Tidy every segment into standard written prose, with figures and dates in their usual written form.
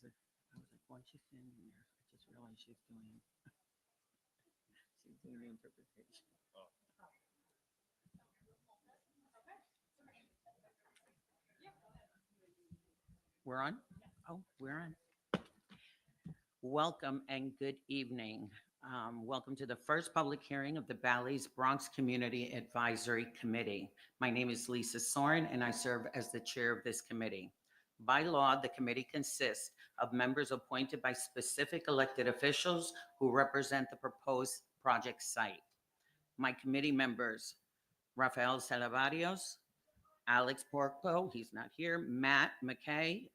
it? I was like, why is she standing there? I just realized she's doing the interpretation. We're on? Oh, we're on. Welcome and good evening. Welcome to the first public hearing of the Bally's Bronx Community Advisory Committee. My name is Lisa Soren and I serve as the chair of this committee. By law, the committee consists of members appointed by specific elected officials who represent the proposed project site. My committee members, Rafael Salavarios, Alex Porco, he's not here, Matt McKay,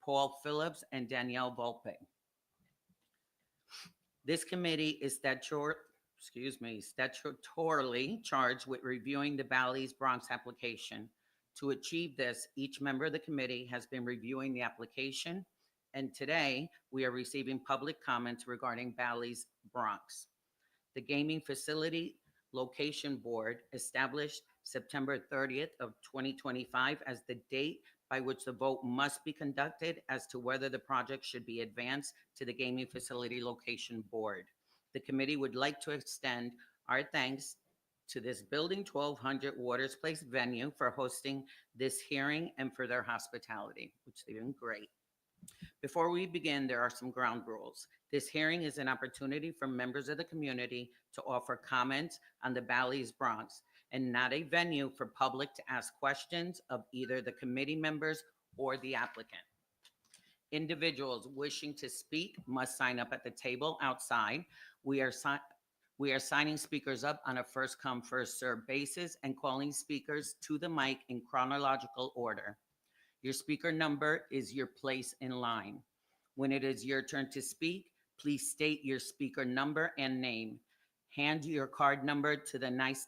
Paul Phillips, and Danielle Volpe. This committee is statutorily charged with reviewing the Bally's Bronx application. To achieve this, each member of the committee has been reviewing the application, and today we are receiving public comments regarding Bally's Bronx. The Gaming Facility Location Board established September 30th of 2025 as the date by which the vote must be conducted as to whether the project should be advanced to the Gaming Facility Location Board. The committee would like to extend our thanks to this Building 1200 Waters Place venue for hosting this hearing and for their hospitality, which they've been great. Before we begin, there are some ground rules. This hearing is an opportunity for members of the community to offer comments on the Bally's Bronx and not a venue for public to ask questions of either the committee members or the applicant. Individuals wishing to speak must sign up at the table outside. We are signing speakers up on a first come, first served basis and calling speakers to the mic in chronological order. Your speaker number is your place in line. When it is your turn to speak, please state your speaker number and name. Hand your card number to the NICE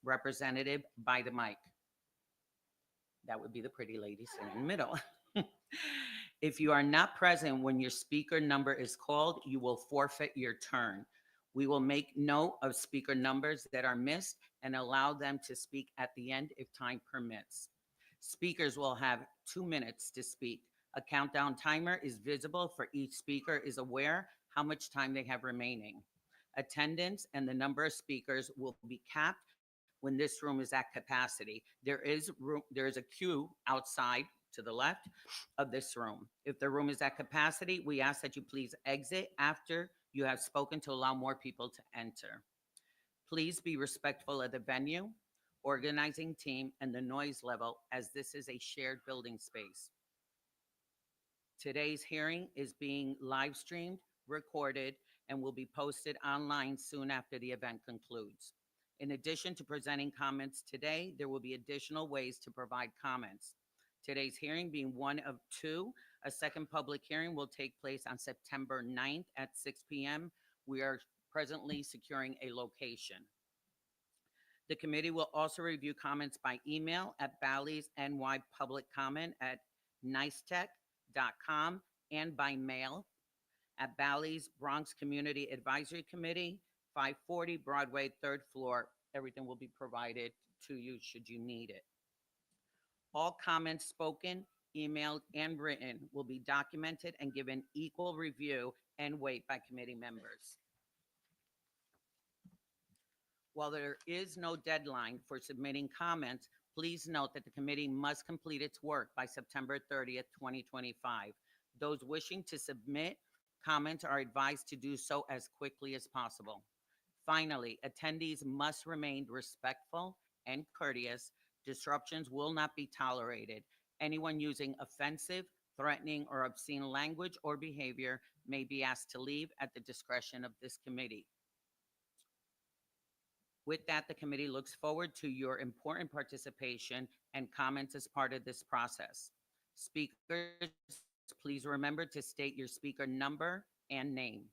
representative by the mic. That would be the pretty lady sitting in the middle. If you are not present when your speaker number is called, you will forfeit your turn. We will make note of speaker numbers that are missed and allow them to speak at the end if time permits. Speakers will have 2 minutes to speak. A countdown timer is visible for each speaker is aware how much time they have remaining. Attendance and the number of speakers will be capped when this room is at capacity. There is a queue outside to the left of this room. If the room is at capacity, we ask that you please exit after you have spoken to allow more people to enter. Please be respectful of the venue, organizing team, and the noise level, as this is a shared building space. Today's hearing is being live streamed, recorded, and will be posted online soon after the event concludes. In addition to presenting comments today, there will be additional ways to provide comments. Today's hearing being one of two, a second public hearing will take place on September 9th at 6 p.m. We are presently securing a location. The committee will also review comments by email at Bally's NY Public Comment at nicetech.com and by mail at Bally's Bronx Community Advisory Committee, 540 Broadway, 3rd floor. Everything will be provided to you should you need it. All comments spoken, emailed, and written will be documented and given equal review and weight by committee members. While there is no deadline for submitting comments, please note that the committee must complete its work by September 30th, 2025. Those wishing to submit comments are advised to do so as quickly as possible. Finally, attendees must remain respectful and courteous. Disruptions will not be tolerated. Anyone using offensive, threatening, or obscene language or behavior may be asked to leave at the discretion of this committee. With that, the committee looks forward to your important participation and comments as part of this process. Speakers, please remember to state your speaker number and name.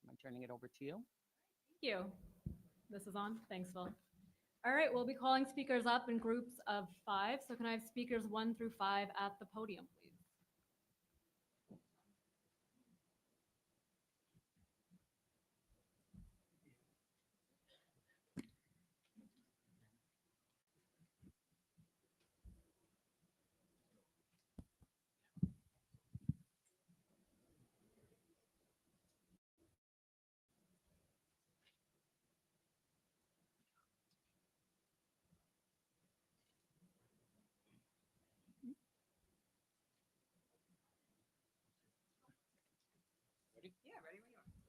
Am I turning it over to you? Thank you. This is on. Thanks, Phil. All right, we'll be calling speakers up in groups of 5. So can I have speakers 1 through 5 at the podium, please?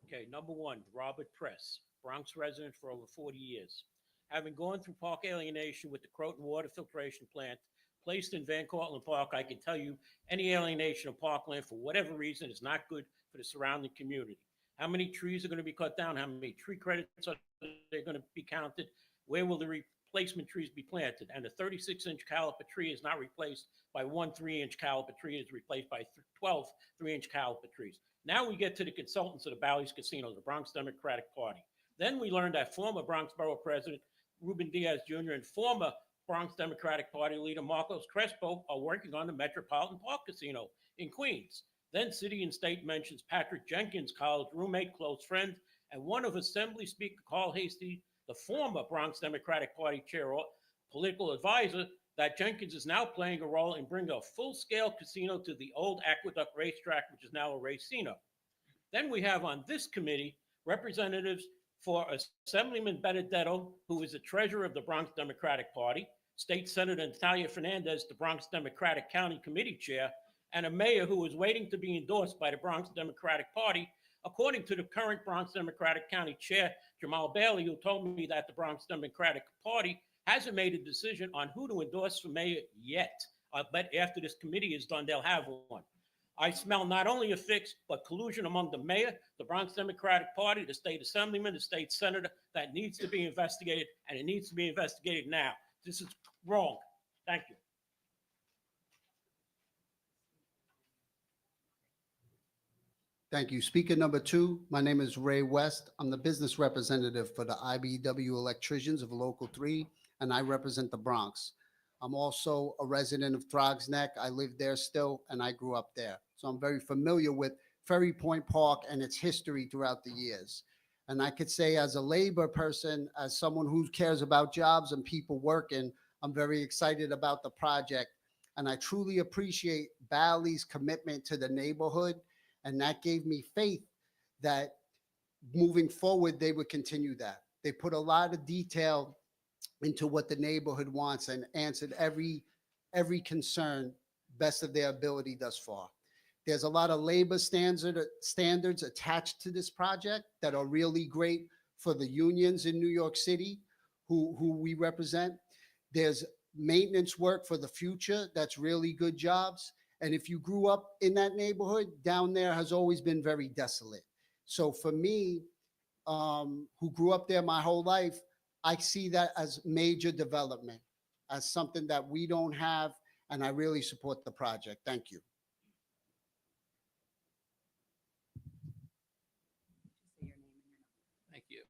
Okay, number one, Robert Press, Bronx resident for over 40 years. Having gone through park alienation with the Croton water filtration plant placed in Van Cortlandt Park, I can tell you any alienation of parkland for whatever reason is not good for the surrounding community. How many trees are going to be cut down? How many tree credits are they going to be counted? Where will the replacement trees be planted? And the 36-inch caliper tree is not replaced by one 3-inch caliper tree, it is replaced by 12 3-inch caliper trees. Now we get to the consultants of the Bally's Casino, the Bronx Democratic Party. Then we learned that former Bronx Borough President Ruben Diaz Jr. and former Bronx Democratic Party leader Marcos Crespo are working on the Metropolitan Park Casino in Queens. Then City and State mentions Patrick Jenkins' college roommate, close friend, and one of Assembly Speaker Carl Hasty, the former Bronx Democratic Party chair or political advisor, that Jenkins is now playing a role in bringing a full-scale casino to the old Aqueduct racetrack, which is now a racino. Then we have on this committee representatives for Assemblyman Benedetto, who is the treasurer of the Bronx Democratic Party, State Senator Natalia Fernandez, the Bronx Democratic County Committee Chair, and a mayor who is waiting to be endorsed by the Bronx Democratic Party, according to the current Bronx Democratic County Chair, Jamal Bally, who told me that the Bronx Democratic Party hasn't made a decision on who to endorse for mayor yet. But after this committee is done, they'll have one. I smell not only a fix, but collusion among the mayor, the Bronx Democratic Party, the state assemblyman, the state senator, that needs to be investigated, and it needs to be investigated now. This is wrong. Thank you. Thank you. Speaker number two, my name is Ray West. I'm the business representative for the IBW Electricians of Local 3, and I represent the Bronx. I'm also a resident of Throgs Neck. I live there still, and I grew up there. So I'm very familiar with Ferry Point Park and its history throughout the years. And I could say as a labor person, as someone who cares about jobs and people working, I'm very excited about the project. And I truly appreciate Bally's commitment to the neighborhood. And that gave me faith that moving forward, they would continue that. They put a lot of detail into what the neighborhood wants and answered every concern best of their ability thus far. There's a lot of labor standards attached to this project that are really great for the unions in New York City who we represent. There's maintenance work for the future that's really good jobs. And if you grew up in that neighborhood, down there has always been very desolate. So for me, who grew up there my whole life, I see that as major development, as something that we don't have, and I really support the project. Thank you. Thank you.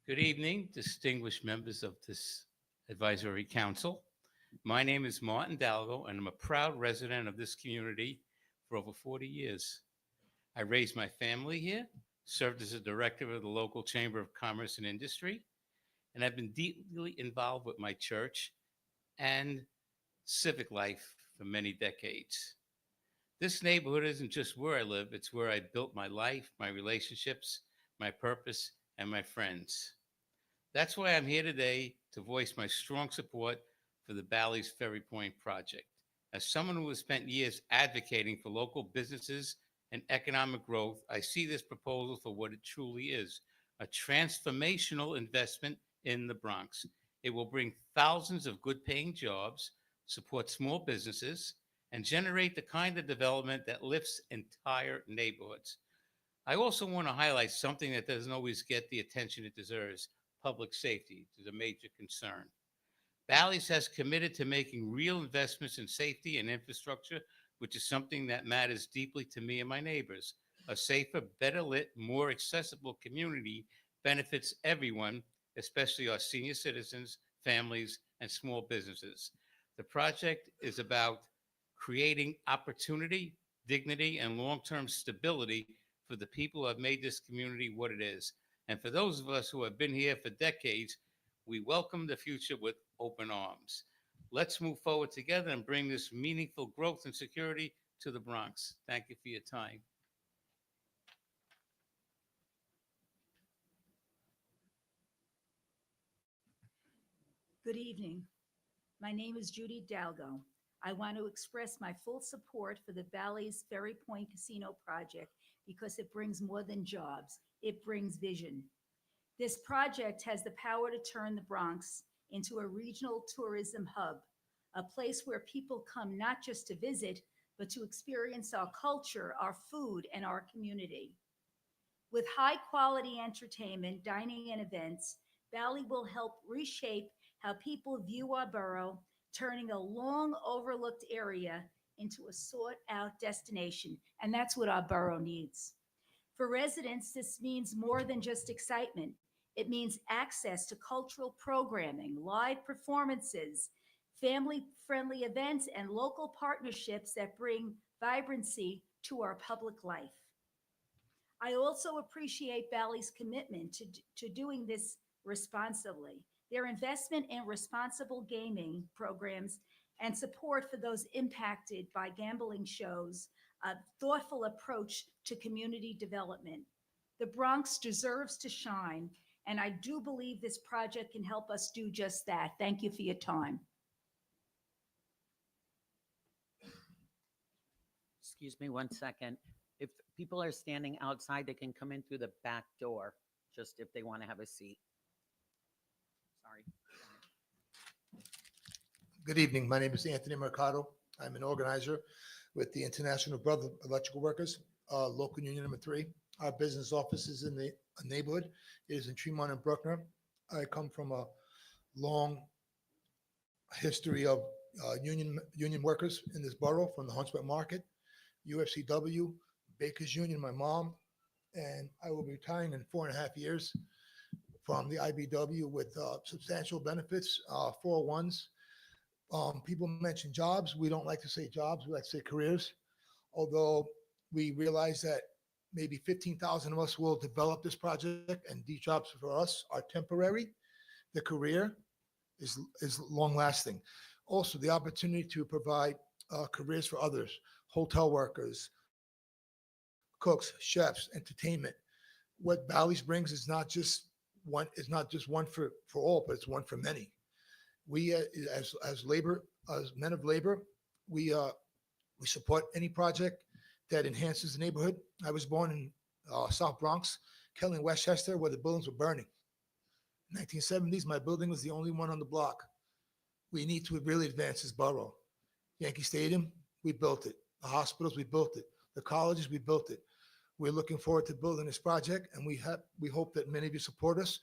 Good evening, distinguished members of this advisory council. My name is Martin Dalgo, and I'm a proud resident of this community for over 40 years. I raised my family here, served as a director of the local Chamber of Commerce and Industry, and I've been deeply involved with my church and civic life for many decades. This neighborhood isn't just where I live, it's where I built my life, my relationships, my purpose, and my friends. That's why I'm here today to voice my strong support for the Bally's Ferry Point project. As someone who has spent years advocating for local businesses and economic growth, I see this proposal for what it truly is, a transformational investment in the Bronx. It will bring thousands of good-paying jobs, support small businesses, and generate the kind of development that lifts entire neighborhoods. I also want to highlight something that doesn't always get the attention it deserves: public safety is a major concern. Bally's has committed to making real investments in safety and infrastructure, which is something that matters deeply to me and my neighbors. A safer, better lit, more accessible community benefits everyone, especially our senior citizens, families, and small businesses. The project is about creating opportunity, dignity, and long-term stability for the people who have made this community what it is. And for those of us who have been here for decades, we welcome the future with open arms. Let's move forward together and bring this meaningful growth and security to the Bronx. Thank you for your time. Good evening. My name is Judy Dalgo. I want to express my full support for the Bally's Ferry Point Casino project because it brings more than jobs, it brings vision. This project has the power to turn the Bronx into a regional tourism hub, a place where people come not just to visit, but to experience our culture, our food, and our community. With high quality entertainment, dining, and events, Bally will help reshape how people view our borough, turning a long overlooked area into a sought out destination. And that's what our borough needs. For residents, this means more than just excitement. It means access to cultural programming, live performances, family friendly events, and local partnerships that bring vibrancy to our public life. I also appreciate Bally's commitment to doing this responsibly. Their investment in responsible gaming programs and support for those impacted by gambling shows a thoughtful approach to community development. The Bronx deserves to shine, and I do believe this project can help us do just that. Thank you for your time. Excuse me one second. If people are standing outside, they can come in through the back door, just if they want to have a seat. Sorry. Good evening. My name is Anthony Mercado. I'm an organizer with the International Brotherhood of Electrical Workers, local union number 3. Our business office is in the neighborhood. It is in Tremont and Bruckner. I come from a long history of union workers in this borough, from the Huntsville Market, UFCW, Bakers Union, my mom, and I will be retiring in 4.5 years from the IBW with substantial benefits, 401s. People mention jobs. We don't like to say jobs. We like to say careers. Although we realize that maybe 15,000 of us will develop this project, and these jobs for us are temporary. The career is long lasting. Also, the opportunity to provide careers for others, hotel workers, cooks, chefs, entertainment. What Bally's brings is not just one. It's not just one for all, but it's one for many. We as men of labor, we support any project that enhances the neighborhood. I was born in South Bronx, Kelly and Westchester, where the buildings were burning. In 1970s, my building was the only one on the block. We need to really advance this borough. Yankee Stadium, we built it. The hospitals, we built it. The colleges, we built it. We're looking forward to building this project, and we hope that many of you support us,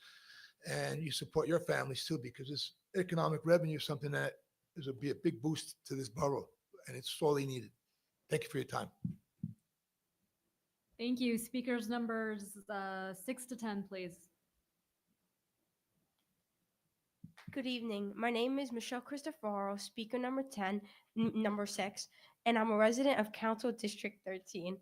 and you support your families too, because this economic revenue is something that will be a big boost to this borough, and it's sorely needed. Thank you for your time. Thank you. Speakers numbers 6 to 10, please. Good evening. My name is Michelle Cristoforo, speaker number 10, number 6, and I'm a resident of Council District 13.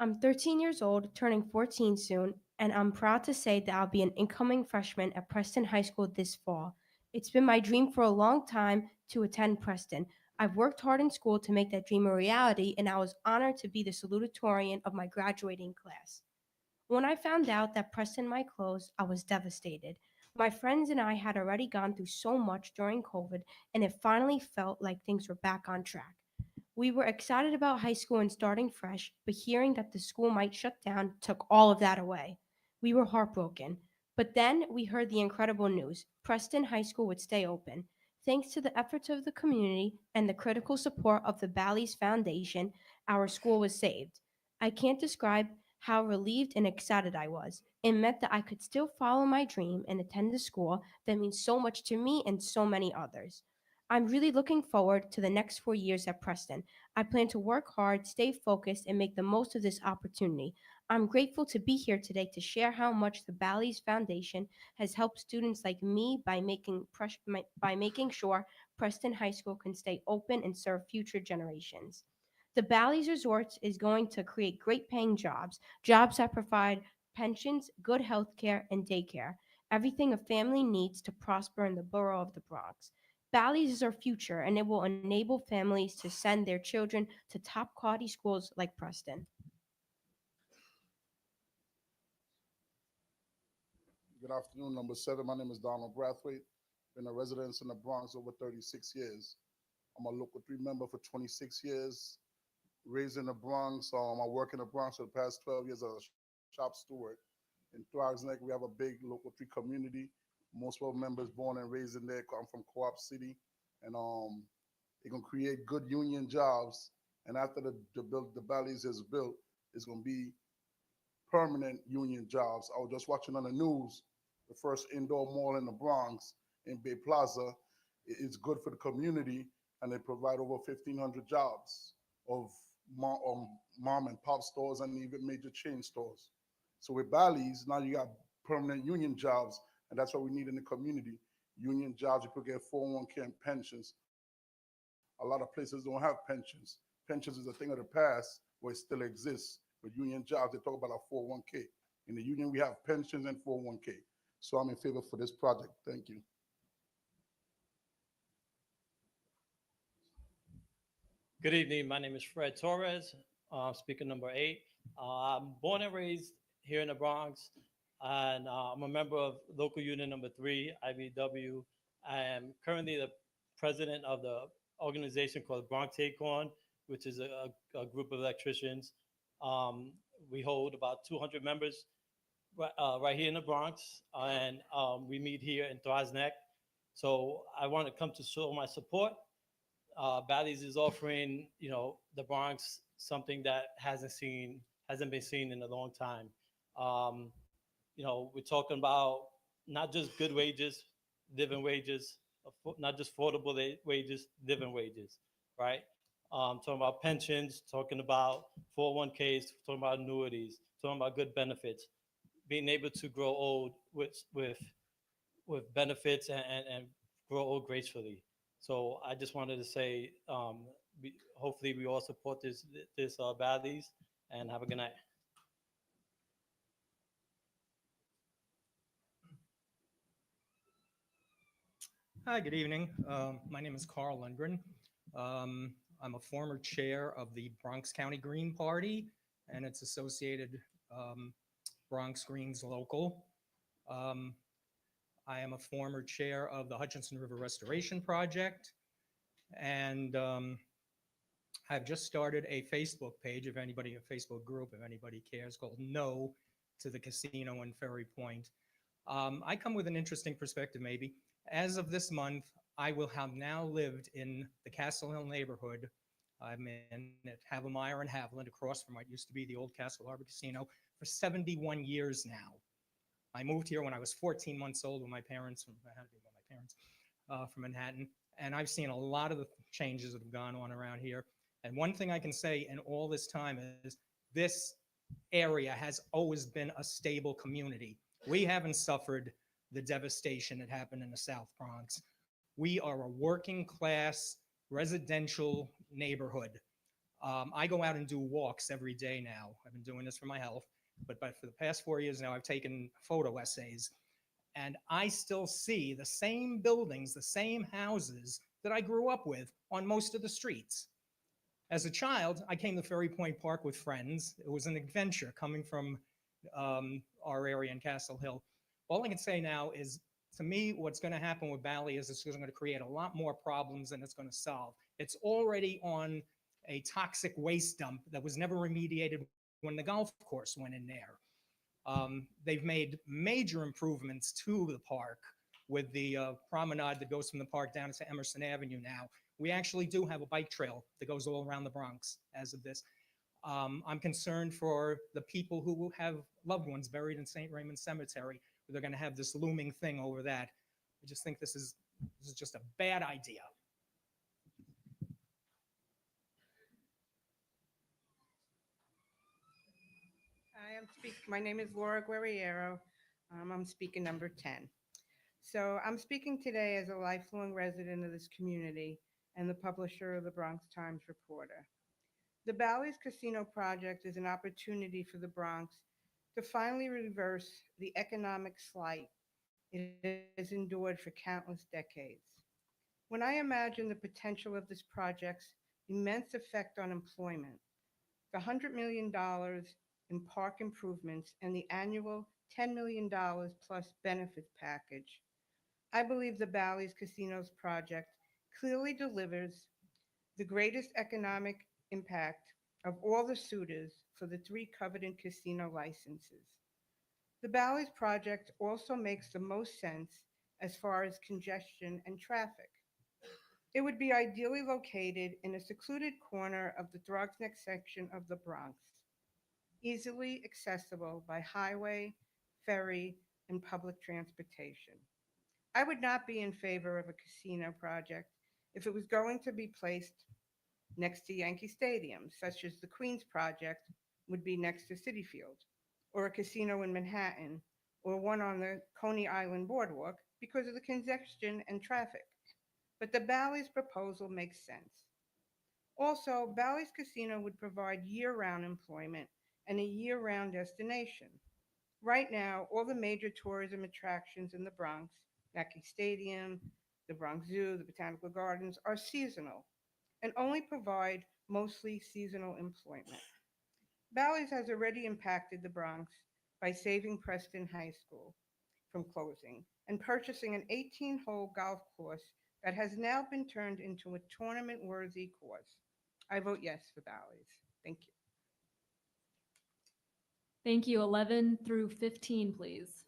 I'm 13 years old, turning 14 soon, and I'm proud to say that I'll be an incoming freshman at Preston High School this fall. It's been my dream for a long time to attend Preston. I've worked hard in school to make that dream a reality, and I was honored to be the salutatorian of my graduating class. When I found out that Preston might close, I was devastated. My friends and I had already gone through so much during COVID, and it finally felt like things were back on track. We were excited about high school and starting fresh, but hearing that the school might shut down took all of that away. We were heartbroken. But then we heard the incredible news: Preston High School would stay open. Thanks to the efforts of the community and the critical support of the Bally's Foundation, our school was saved. I can't describe how relieved and excited I was. It meant that I could still follow my dream and attend a school that means so much to me and so many others. I'm really looking forward to the next 4 years at Preston. I plan to work hard, stay focused, and make the most of this opportunity. I'm grateful to be here today to share how much the Bally's Foundation has helped students like me by making sure Preston High School can stay open and serve future generations. The Bally's Resorts is going to create great paying jobs, jobs that provide pensions, good health care, and daycare, everything a family needs to prosper in the borough of the Bronx. Bally's is our future, and it will enable families to send their children to top quality schools like Preston. Good afternoon, number 7. My name is Donald Brathwaite. Been a resident in the Bronx over 36 years. I'm a local 3 member for 26 years, raised in the Bronx. I work in the Bronx for the past 12 years as a shop steward. In Thrives Neck, we have a big local 3 community. Most of our members born and raised in there. I'm from Co-op City, and it gonna create good union jobs. And after the Bally's is built, it's gonna be permanent union jobs. I was just watching on the news, the first indoor mall in the Bronx in Bay Plaza. It's good for the community, and they provide over 1,500 jobs of mom and pop stores and even major chain stores. So with Bally's, now you got permanent union jobs, and that's what we need in the community. Union jobs, you could get 401k and pensions. A lot of places don't have pensions. Pensions is a thing of the past, where it still exists. With union jobs, they talk about our 401k. In the union, we have pensions and 401k. So I'm in favor for this project. Thank you. Good evening. My name is Fred Torres, speaker number 8. I'm born and raised here in the Bronx, and I'm a member of local union number 3, IBW. I am currently the president of the organization called Bronx Acorn, which is a group of electricians. We hold about 200 members right here in the Bronx, and we meet here in Thrives Neck. So I want to come to show my support. Bally's is offering, the Bronx something that hasn't been seen in a long time. We're talking about not just good wages, living wages, not just affordable wages, living wages, right? Talking about pensions, talking about 401ks, talking about annuities, talking about good benefits, being able to grow old with benefits and grow old gracefully. So I just wanted to say, hopefully we all support this Bally's, and have a good night. Hi, good evening. My name is Carl Lundgren. I'm a former chair of the Bronx County Green Party and its associated Bronx Greens Local. I am a former chair of the Hutchinson River Restoration Project, and I've just started a Facebook page, a Facebook group, if anybody cares, called No to the Casino in Ferry Point. I come with an interesting perspective, maybe. As of this month, I will have now lived in the Castle Hill neighborhood. I'm in at Havemeyer and Haviland, across from what used to be the old Castle Harbor Casino, for 71 years now. I moved here when I was 14 months old with my parents from Manhattan, and I've seen a lot of the changes that have gone on around here. And one thing I can say in all this time is this area has always been a stable community. We haven't suffered the devastation that happened in the South Bronx. We are a working class residential neighborhood. I go out and do walks every day now. I've been doing this for my health, but for the past 4 years now, I've taken photo essays, and I still see the same buildings, the same houses that I grew up with on most of the streets. As a child, I came to Ferry Point Park with friends. It was an adventure coming from our area in Castle Hill. All I can say now is, to me, what's going to happen with Bally is it's going to create a lot more problems than it's going to solve. It's already on a toxic waste dump that was never remediated when the golf course went in there. They've made major improvements to the park with the promenade that goes from the park down to Emerson Avenue now. We actually do have a bike trail that goes all around the Bronx as of this. I'm concerned for the people who have loved ones buried in St. Raymond Cemetery. They're going to have this looming thing over that. I just think this is just a bad idea. My name is Laura Guerriero. I'm speaker number 10. So I'm speaking today as a lifelong resident of this community and the publisher of the Bronx Times Reporter. The Bally's Casino project is an opportunity for the Bronx to finally reverse the economic slight it has endured for countless decades. When I imagine the potential of this project's immense effect on employment, the $100 million in park improvements, and the annual $10 million plus benefits package, I believe the Bally's Casinos project clearly delivers the greatest economic impact of all the suitors for the three coveted casino licenses. The Bally's project also makes the most sense as far as congestion and traffic. It would be ideally located in a secluded corner of the Neck section of the Bronx, easily accessible by highway, ferry, and public transportation. I would not be in favor of a casino project if it was going to be placed next to Yankee Stadium, such as the Queens project would be next to Citi Field, or a casino in Manhattan, or one on the Coney Island Boardwalk because of the congestion and traffic. But the Bally's proposal makes sense. Also, Bally's Casino would provide year-round employment and a year-round destination. Right now, all the major tourism attractions in the Bronx, Yankee Stadium, the Bronx Zoo, the Botanical Gardens, are seasonal and only provide mostly seasonal employment. Bally's has already impacted the Bronx by saving Preston High School from closing and purchasing an 18-hole golf course that has now been turned into a tournament-worthy course. I vote yes for Bally's. Thank you. Thank you. 11 through 15, please.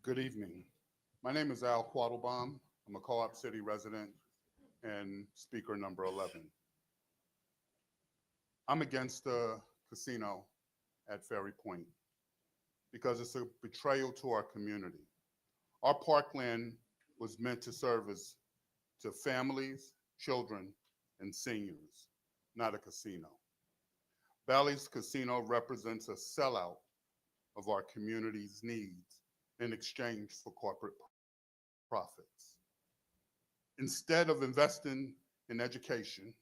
Good evening. My name is Al Quattlebaum. I'm a Co-op City resident and speaker number 11. I'm against the casino at Ferry Point because it's a betrayal to our community. Our parkland was meant to serve as to families, children, and seniors, not a casino. Bally's Casino represents a sellout of our community's needs in exchange for corporate profits. Instead of investing in education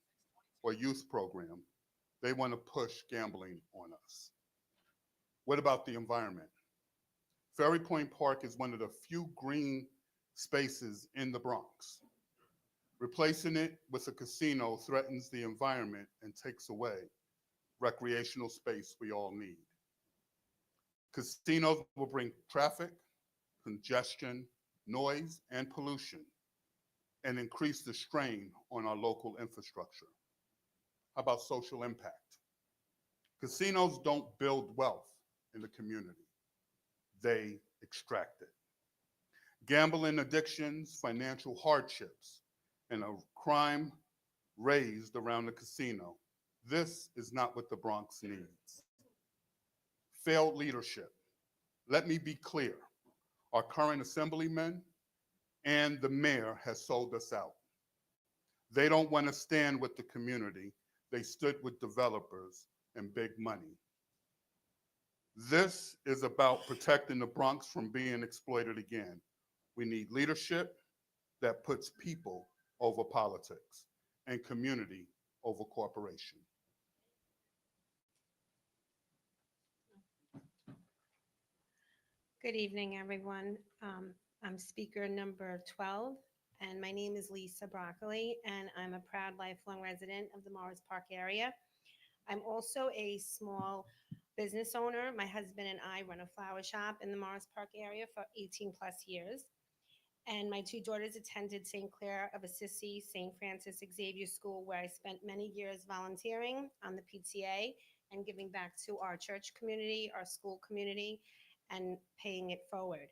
or youth program, they want to push gambling on us. What about the environment? Ferry Point Park is one of the few green spaces in the Bronx. Replacing it with a casino threatens the environment and takes away recreational space we all need. Casinos will bring traffic, congestion, noise, and pollution, and increase the strain on our local infrastructure. How about social impact? Casinos don't build wealth in the community. They extract it. Gambling addictions, financial hardships, and a crime raised around the casino. This is not what the Bronx needs. Failed leadership. Let me be clear. Our current assemblyman and the mayor has sold us out. They don't want to stand with the community. They stood with developers and big money. This is about protecting the Bronx from being exploited again. We need leadership that puts people over politics and community over corporation. Good evening, everyone. I'm speaker number 12, and my name is Lisa Broccoli, and I'm a proud lifelong resident of the Morris Park area. I'm also a small business owner. My husband and I run a flower shop in the Morris Park area for 18 plus years. And my two daughters attended St. Clair of Assisi, St. Francis Xavier School, where I spent many years volunteering on the PTA and giving back to our church community, our school community, and paying it forward.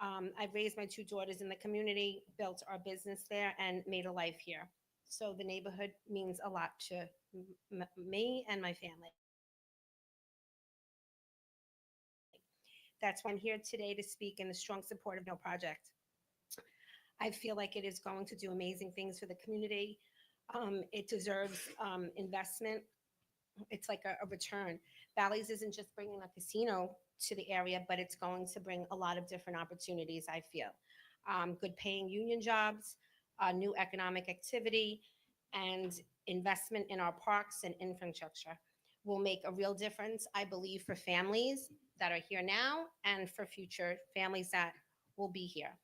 I've raised my two daughters in the community, built our business there, and made a life here. So the neighborhood means a lot to me and my family. That's why I'm here today to speak in the strong support of no project. I feel like it is going to do amazing things for the community. It deserves investment. It's like a return. Bally's isn't just bringing a casino to the area, but it's going to bring a lot of different opportunities, I feel. Good paying union jobs, new economic activity, and investment in our parks and infrastructure will make a real difference, I believe, for families that are here now and for future families that will be here.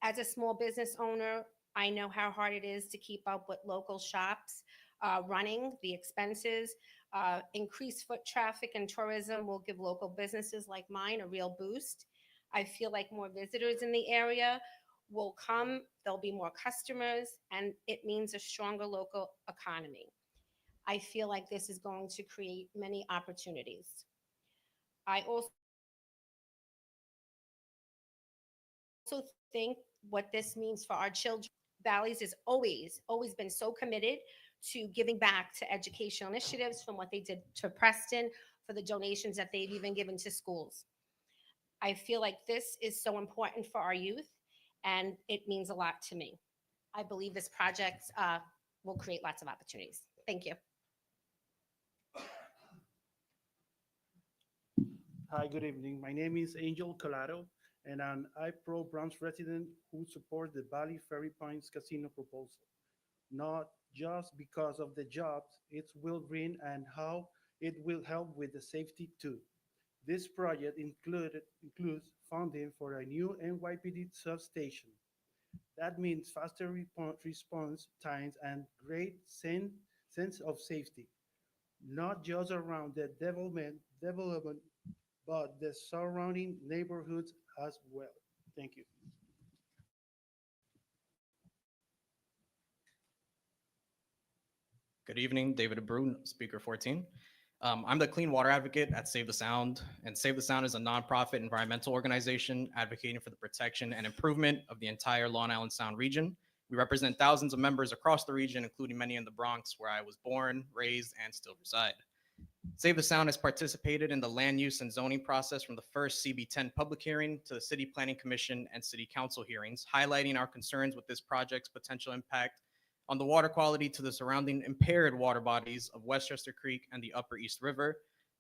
As a small business owner, I know how hard it is to keep up with local shops running, the expenses. Increased foot traffic and tourism will give local businesses like mine a real boost. I feel like more visitors in the area will come, there'll be more customers, and it means a stronger local economy. I feel like this is going to create many opportunities. I also think what this means for our children. Bally's has always been so committed to giving back to educational initiatives, from what they did to Preston, for the donations that they've even given to schools. I feel like this is so important for our youth, and it means a lot to me. I believe this project will create lots of opportunities. Thank you. Hi, good evening. My name is Angel Colado, and I'm a pro-Bronx resident who supports the Bally Ferry Points Casino proposal. Not just because of the jobs it will bring and how it will help with the safety too. This project includes funding for a new NYPD substation. That means faster response times and great sense of safety, not just around the development but the surrounding neighborhoods as well. Thank you. Good evening, David Abreu, speaker 14. I'm the clean water advocate at Save the Sound, and Save the Sound is a nonprofit environmental organization advocating for the protection and improvement of the entire Long Island Sound region. We represent thousands of members across the region, including many in the Bronx, where I was born, raised, and still reside. Save the Sound has participated in the land use and zoning process from the first CB10 public hearing to the City Planning Commission and City Council hearings, highlighting our concerns with this project's potential impact on the water quality to the surrounding impaired water bodies of Westchester Creek and the Upper East River.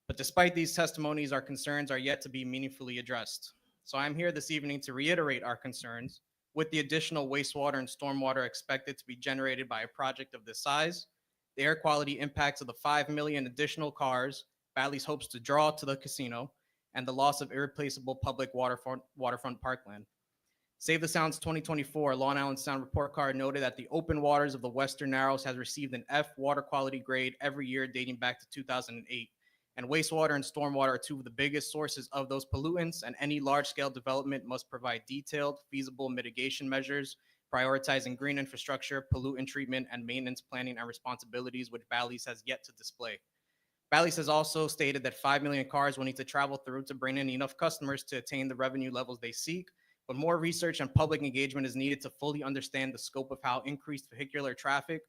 But despite these testimonies, our concerns are yet to be meaningfully addressed. So I'm here this evening to reiterate our concerns with the additional wastewater and stormwater expected to be generated by a project of this size, the air quality impacts of the 5 million additional cars Bally's hopes to draw to the casino, and the loss of irreplaceable public waterfront parkland. Save the Sound's 2024 Long Island Sound report card noted that the open waters of the Western Narrows has received an F water quality grade every year dating back to 2008. And wastewater and stormwater are two of the biggest sources of those pollutants, and any large-scale development must provide detailed, feasible mitigation measures, prioritizing green infrastructure, pollutant treatment, and maintenance planning and responsibilities, which Bally's has yet to display. Bally's has also stated that 5 million cars will need to travel through to bring in enough customers to attain the revenue levels they seek, but more research and public engagement is needed to fully understand the scope of how increased vehicular traffic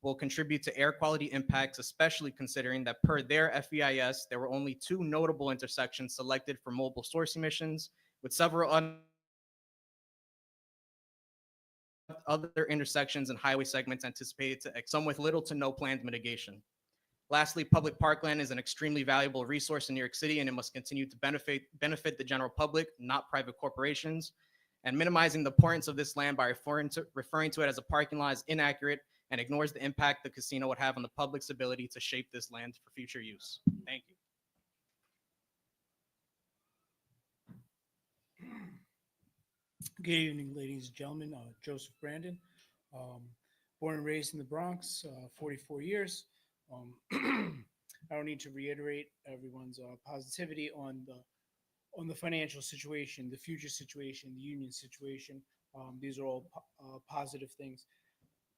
will contribute to air quality impacts, especially considering that per their FEIS, there were only 2 notable intersections selected for mobile source emissions, with several other intersections and highway segments anticipated to some with little to no planned mitigation. Lastly, public parkland is an extremely valuable resource in New York City, and it must continue to benefit the general public, not private corporations. And minimizing the importance of this land by referring to it as a parking lot is inaccurate and ignores the impact the casino would have on the public's ability to shape this land for future use. Thank you. Good evening, ladies and gentlemen. Joseph Brandon, born and raised in the Bronx, 44 years. I don't need to reiterate everyone's positivity on the financial situation, the future situation, the union situation. These are all positive things.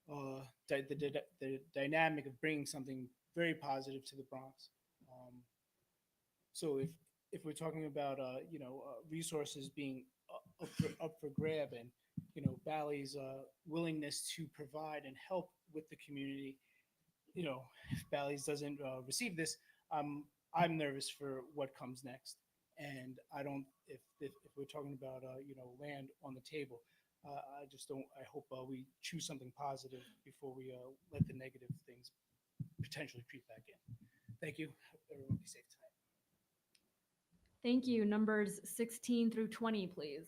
The dynamic of bringing something very positive to the Bronx. So if we're talking about resources being up for grab, and Bally's willingness to provide and help with the community, if Bally's doesn't receive this, I'm nervous for what comes next. And I don't, if we're talking about land on the table, I just don't. I hope we choose something positive before we let the negative things potentially creep back in. Thank you. Everyone be safe tonight. Thank you. Numbers 16 through 20, please.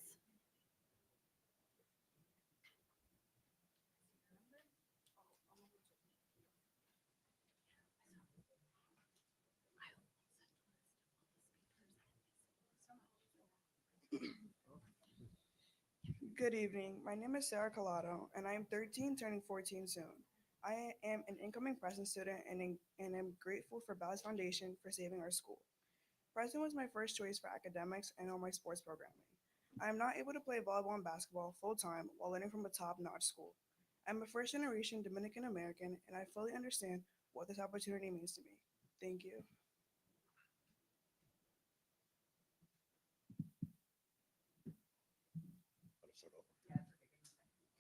Good evening. My name is Sarah Collado, and I am 13, turning 14 soon. I am an incoming Preston student and am grateful for Bally's Foundation for saving our school. Preston was my first choice for academics and all my sports programming. I am not able to play volleyball and basketball full time while learning from a top notch school. I'm a first generation Dominican American and I fully understand what this opportunity means to me. Thank you.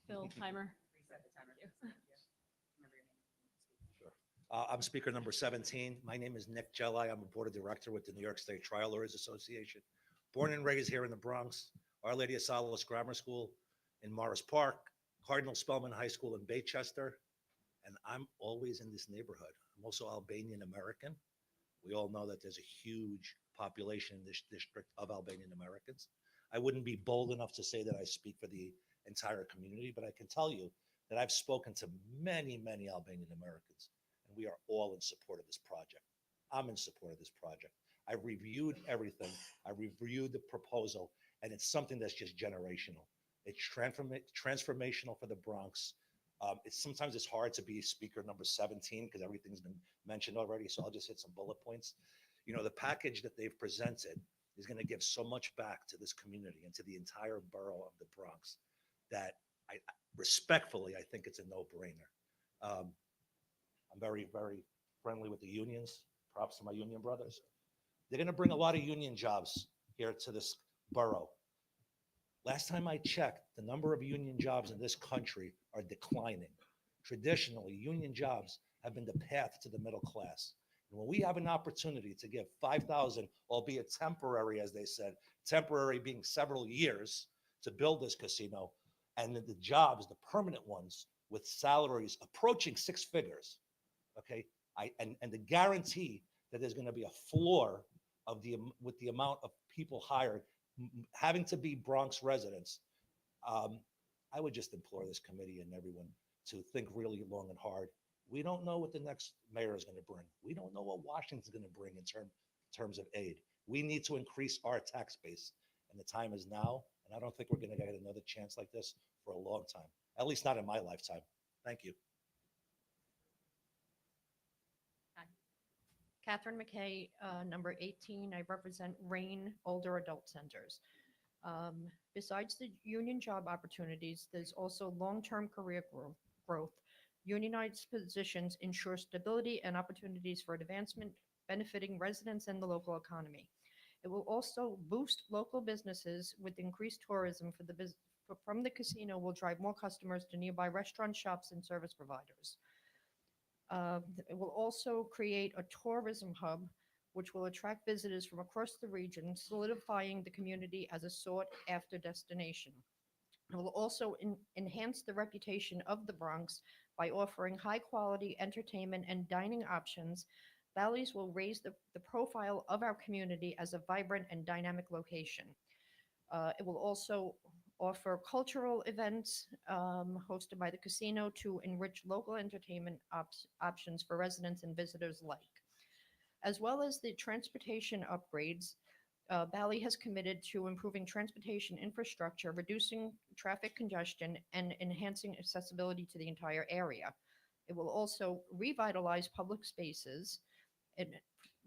Phil, timer. I'm speaker number 17. My name is Nick Jelli. I'm a board of director with the New York State Trial Lawyers Association. Born and raised here in the Bronx, Our Lady of Solace Grammar School in Morris Park, Cardinal Spellman High School in Baychester, and I'm always in this neighborhood. I'm also Albanian American. We all know that there's a huge population in this district of Albanian Americans. I wouldn't be bold enough to say that I speak for the entire community, but I can tell you that I've spoken to many, many Albanian Americans, and we are all in support of this project. I'm in support of this project. I reviewed everything. I reviewed the proposal, and it's something that's just generational. It's transformational for the Bronx. Sometimes it's hard to be speaker number 17 because everything's been mentioned already. So I'll just hit some bullet points. You know, the package that they've presented is going to give so much back to this community and to the entire borough of the Bronx that respectfully, I think it's a no-brainer. I'm very, very friendly with the unions. Props to my union brothers. They're going to bring a lot of union jobs here to this borough. Last time I checked, the number of union jobs in this country are declining. Traditionally, union jobs have been the path to the middle class. And when we have an opportunity to give 5,000, albeit temporary, as they said, temporary being several years, to build this casino, and the jobs, the permanent ones, with salaries approaching six figures, okay, and the guarantee that there's going to be a floor of with the amount of people hired having to be Bronx residents, I would just implore this committee and everyone to think really long and hard. We don't know what the next mayor is going to bring. We don't know what Washington's going to bring in terms of aid. We need to increase our tax base, and the time is now. And I don't think we're going to get another chance like this for a long time, at least not in my lifetime. Thank you. Catherine McKay, number 18. I represent RAIN Older Adult Centers. Besides the union job opportunities, there's also long-term career growth. Unionized positions ensure stability and opportunities for advancement, benefiting residents and the local economy. It will also boost local businesses with increased tourism from the casino will drive more customers to nearby restaurants, shops, and service providers. It will also create a tourism hub, which will attract visitors from across the region, solidifying the community as a sought-after destination. It will also enhance the reputation of the Bronx by offering high-quality entertainment and dining options. Bally's will raise the profile of our community as a vibrant and dynamic location. It will also offer cultural events hosted by the casino to enrich local entertainment options for residents and visitors alike. As well as the transportation upgrades, Bally has committed to improving transportation infrastructure, reducing traffic congestion, and enhancing accessibility to the entire area. It will also revitalize public spaces. It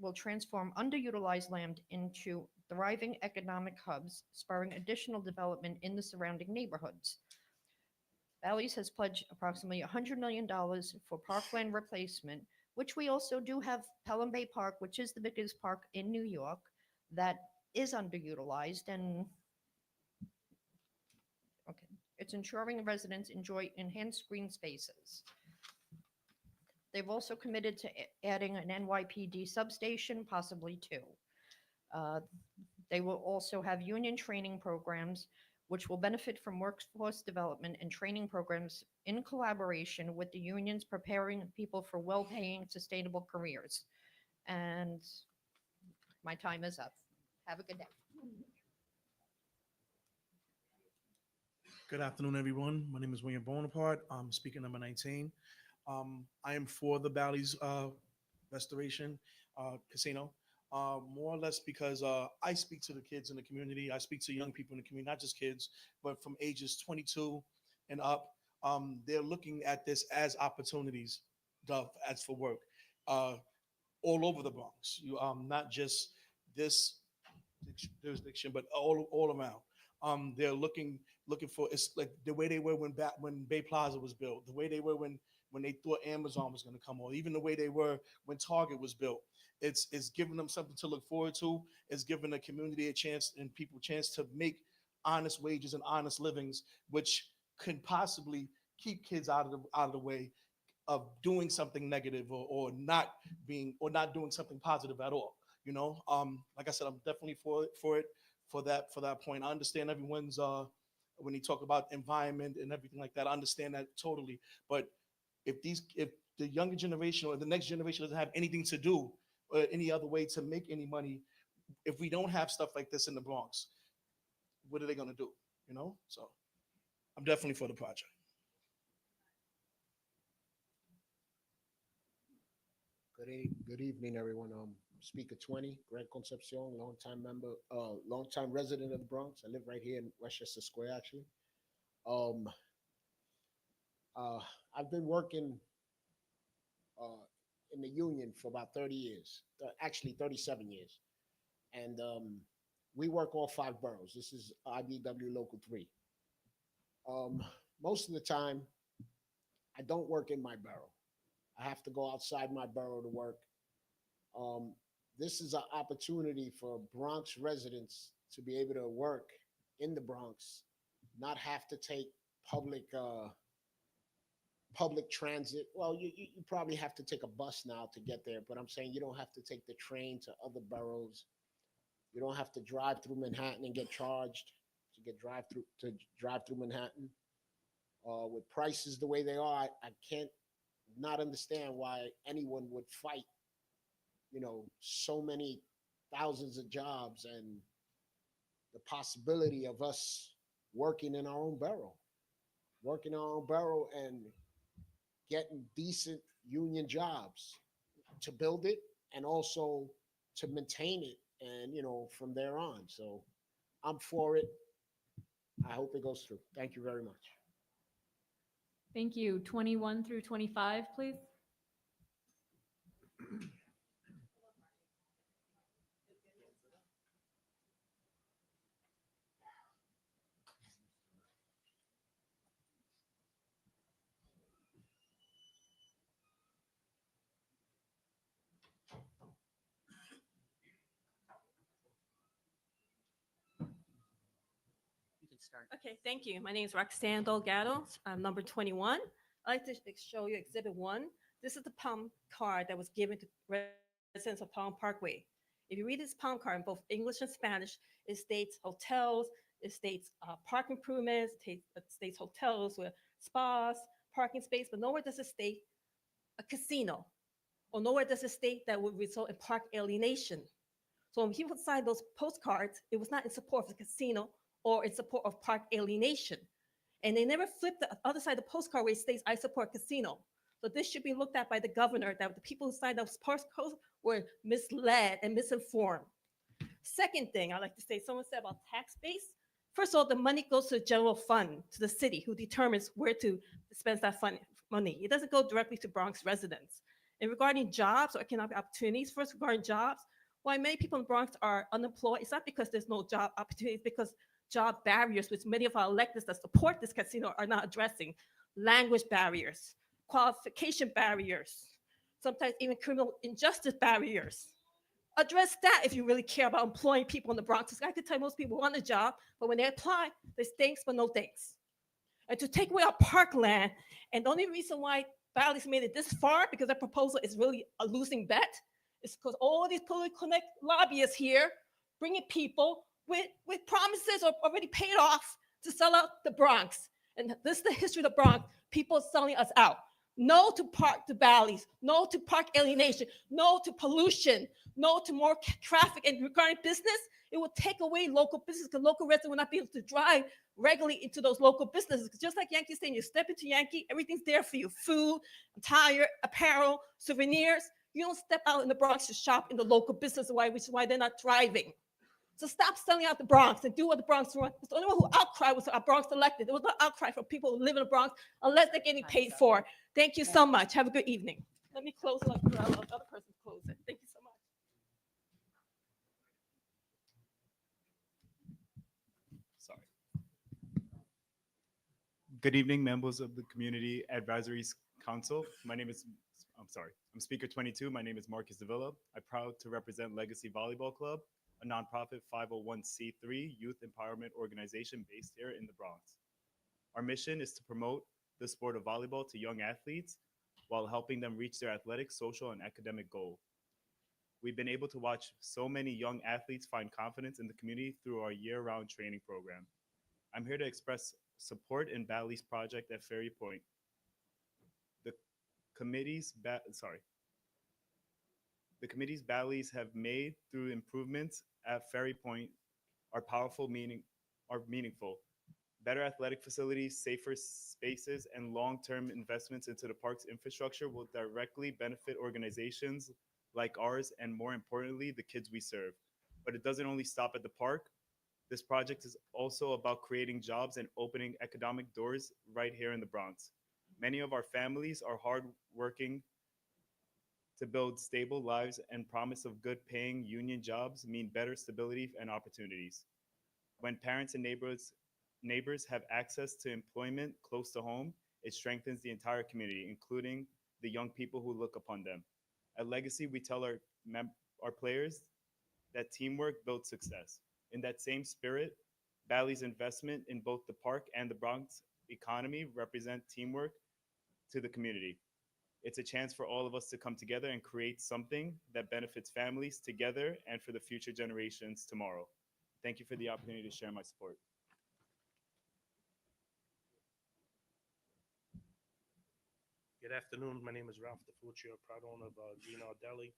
will transform underutilized land into thriving economic hubs, spurring additional development in the surrounding neighborhoods. Bally's has pledged approximately $100 million for parkland replacement, which we also do have Pelham Bay Park, which is the biggest park in New York that is underutilized, and okay, it's ensuring residents enjoy enhanced green spaces. They've also committed to adding an NYPD substation, possibly two. They will also have union training programs, which will benefit from workforce development and training programs in collaboration with the unions, preparing people for well-paying, sustainable careers. And my time is up. Have a good day. Good afternoon, everyone. My name is William Bonaparte. I'm speaker number 19. I am for the Bally's Restoration Casino, more or less because I speak to the kids in the community. I speak to young people in the community, not just kids, but from ages 22 and up. They're looking at this as opportunities, as for work, all over the Bronx. Not just this jurisdiction, but all around. They're looking for, it's like the way they were when Bay Plaza was built, the way they were when they thought Amazon was going to come, or even the way they were when Target was built. It's giving them something to look forward to. It's giving the community a chance and people a chance to make honest wages and honest livings, which could possibly keep kids out of the way of doing something negative or not doing something positive at all. Like I said, I'm definitely for that point. I understand everyone's when you talk about environment and everything like that, I understand that totally. But if the younger generation or the next generation doesn't have anything to do or any other way to make any money, if we don't have stuff like this in the Bronx, what are they going to do? So I'm definitely for the project. Good evening, everyone. Speaker 20, Greg Concepcion, longtime member, longtime resident of the Bronx. I live right here in Westchester Square, actually. I've been working in the union for about 30 years, actually 37 years. And we work all 5 boroughs. This is IBW Local 3. Most of the time, I don't work in my borough. I have to go outside my borough to work. This is an opportunity for Bronx residents to be able to work in the Bronx, not have to take public transit. Well, you probably have to take a bus now to get there, but I'm saying you don't have to take the train to other boroughs. You don't have to drive through Manhattan and get charged to drive through Manhattan. With prices the way they are, I can't not understand why anyone would fight, so many thousands of jobs and the possibility of us working in our own borough and getting decent union jobs to build it and also to maintain it and, from there on. So I'm for it. I hope it goes through. Thank you very much. Thank you. 21 through 25, please. You can start. Okay, thank you. My name is Roxanne Delgado. I'm number 21. I'd like to show you Exhibit 1. This is the palm card that was given to residents of Palm Parkway. If you read this palm card in both English and Spanish, it states hotels, it states park improvements, it states hotels with spas, parking space, but nowhere does it state a casino, or nowhere does it state that would result in park alienation. So when people signed those postcards, it was not in support of the casino or in support of park alienation. And they never flipped the other side of the postcard where it states, I support casino. So this should be looked at by the governor, that the people who signed those postcards were misled and misinformed. Second thing I'd like to say, someone said about tax base. First of all, the money goes to the general fund, to the city, who determines where to spend that money. It doesn't go directly to Bronx residents. And regarding jobs or economic opportunities, first regarding jobs, why many people in the Bronx are unemployed, it's not because there's no job opportunities, because job barriers, which many of our electeds that support this casino are not addressing. Language barriers, qualification barriers, sometimes even criminal injustice barriers. Address that if you really care about employing people in the Bronx. I can tell you most people want a job, but when they apply, there's thanks but no thanks. And to take away our parkland, and the only reason why Bally's made it this far, because their proposal is really a losing bet, is because all these political lobbyists here bringing people with promises are already paid off to sell out the Bronx. And this is the history of the Bronx, people selling us out. No to park to Bally's, no to park alienation, no to pollution, no to more traffic. And regarding business, it will take away local business because local residents will not be able to drive regularly into those local businesses. Just like Yankee Stadium, you step into Yankee, everything's there for you. Food, attire, apparel, souvenirs. You don't step out in the Bronx to shop in the local business, which is why they're not thriving. So stop selling out the Bronx and do what the Bronx wants. The only one who outcried was our Bronx elected. There was no outcry from people who live in the Bronx unless they're getting paid for. Thank you so much. Have a good evening. Let me close it. Let the other person close it. Thank you so much. Sorry. Good evening, members of the Community Advisory Council. I'm Speaker 22. My name is Marcus Davila. I'm proud to represent Legacy Volleyball Club, a nonprofit 501c3 youth empowerment organization based here in the Bronx. Our mission is to promote the sport of volleyball to young athletes while helping them reach their athletic, social, and academic goal. We've been able to watch so many young athletes find confidence in the community through our year-round training program. I'm here to express support in Bally's project at Ferry Point. The committee's Bally's have made through improvements at Ferry Point are meaningful. Better athletic facilities, safer spaces, and long-term investments into the park's infrastructure will directly benefit organizations like ours and, more importantly, the kids we serve. But it doesn't only stop at the park. This project is also about creating jobs and opening economic doors right here in the Bronx. Many of our families are hardworking to build stable lives, and promise of good paying union jobs mean better stability and opportunities. When parents and neighbors have access to employment close to home, it strengthens the entire community, including the young people who look upon them. At Legacy, we tell our players that teamwork builds success. In that same spirit, Bally's investment in both the park and the Bronx economy represent teamwork to the community. It's a chance for all of us to come together and create something that benefits families together and for the future generations tomorrow. Thank you for the opportunity to share my support. Good afternoon. My name is Ralph DeFuccio, proud owner of Gino Deli.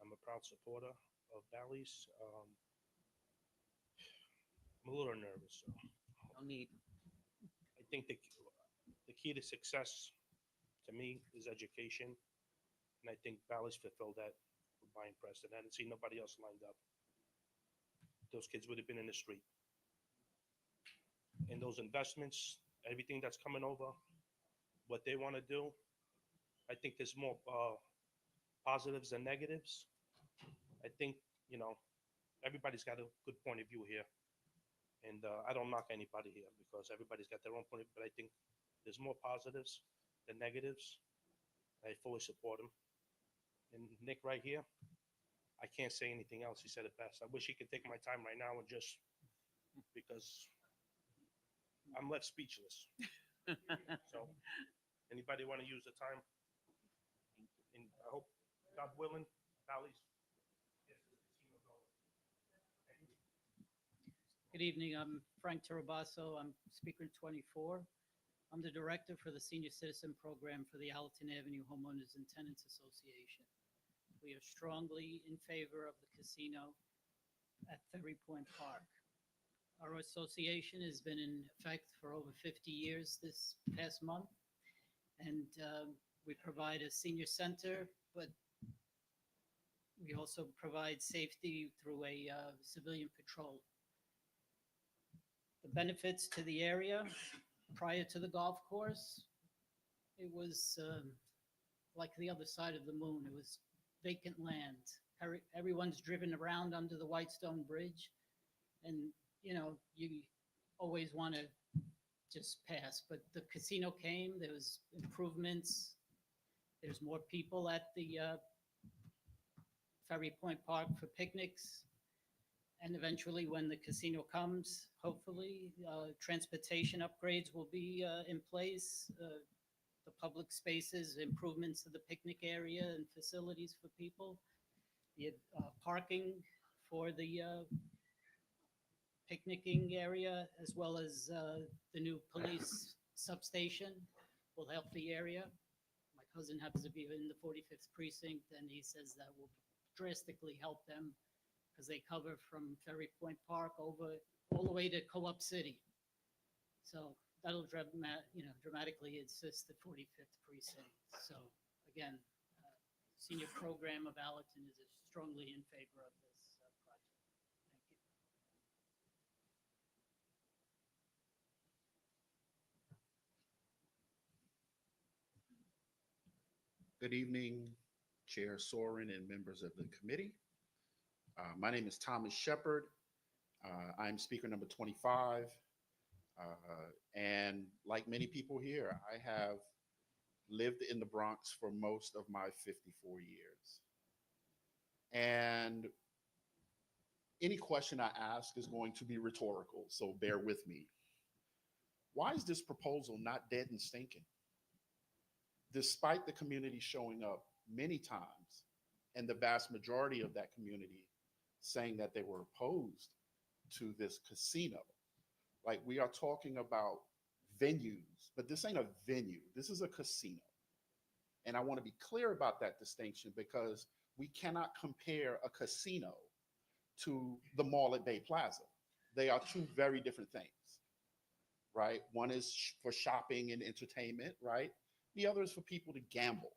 I'm a proud supporter of Bally's. I'm a little nervous. So. No need. I think the key to success to me is education. And I think Bally's fulfilled that with buying Preston. I didn't see nobody else lined up. Those kids would have been in the street. And those investments, everything that's coming over, what they want to do, I think there's more positives than negatives. I think, everybody's got a good point of view here. And I don't knock anybody here because everybody's got their own point of view, but I think there's more positives than negatives. I fully support him. And Nick right here, I can't say anything else. He said it best. I wish he could take my time right now and just because I'm left speechless. So anybody want to use the time? And I hope, God willing, Bally's. Good evening. I'm Frank Tarabasso. I'm Speaker 24. I'm the Director for the Senior Citizen Program for the Allerton Avenue Homeowners and Tenants Association. We are strongly in favor of the casino at Ferry Point Park. Our association has been in effect for over 50 years this past month, and we provide a senior center, but we also provide safety through a civilian patrol. The benefits to the area prior to the golf course, it was like the other side of the moon. It was vacant land. Everyone's driven around under the Whitestone Bridge, and you always want to just pass. But the casino came. There was improvements. There's more people at the Ferry Point Park for picnics. And eventually, when the casino comes, hopefully, transportation upgrades will be in place. The public spaces, improvements to the picnic area and facilities for people. The parking for the picnicking area, as well as the new police substation will help the area. My cousin happens to be in the 45th precinct, and he says that will drastically help them because they cover from Ferry Point Park over all the way to Co-op City. So that'll dramatically assist the 45th precinct. So again, senior program of Allerton is strongly in favor of this project. Thank you. Good evening, Chair Soren and members of the committee. My name is Thomas Shepard. I'm speaker number 25. And like many people here, I have lived in the Bronx for most of my 54 years. And any question I ask is going to be rhetorical, so bear with me. Why is this proposal not dead and stinking? Despite the community showing up many times and the vast majority of that community saying that they were opposed to this casino. Like, we are talking about venues, but this ain't a venue. This is a casino. And I want to be clear about that distinction because we cannot compare a casino to the mall at Bay Plaza. They are two very different things, right? One is for shopping and entertainment, right? The other is for people to gamble.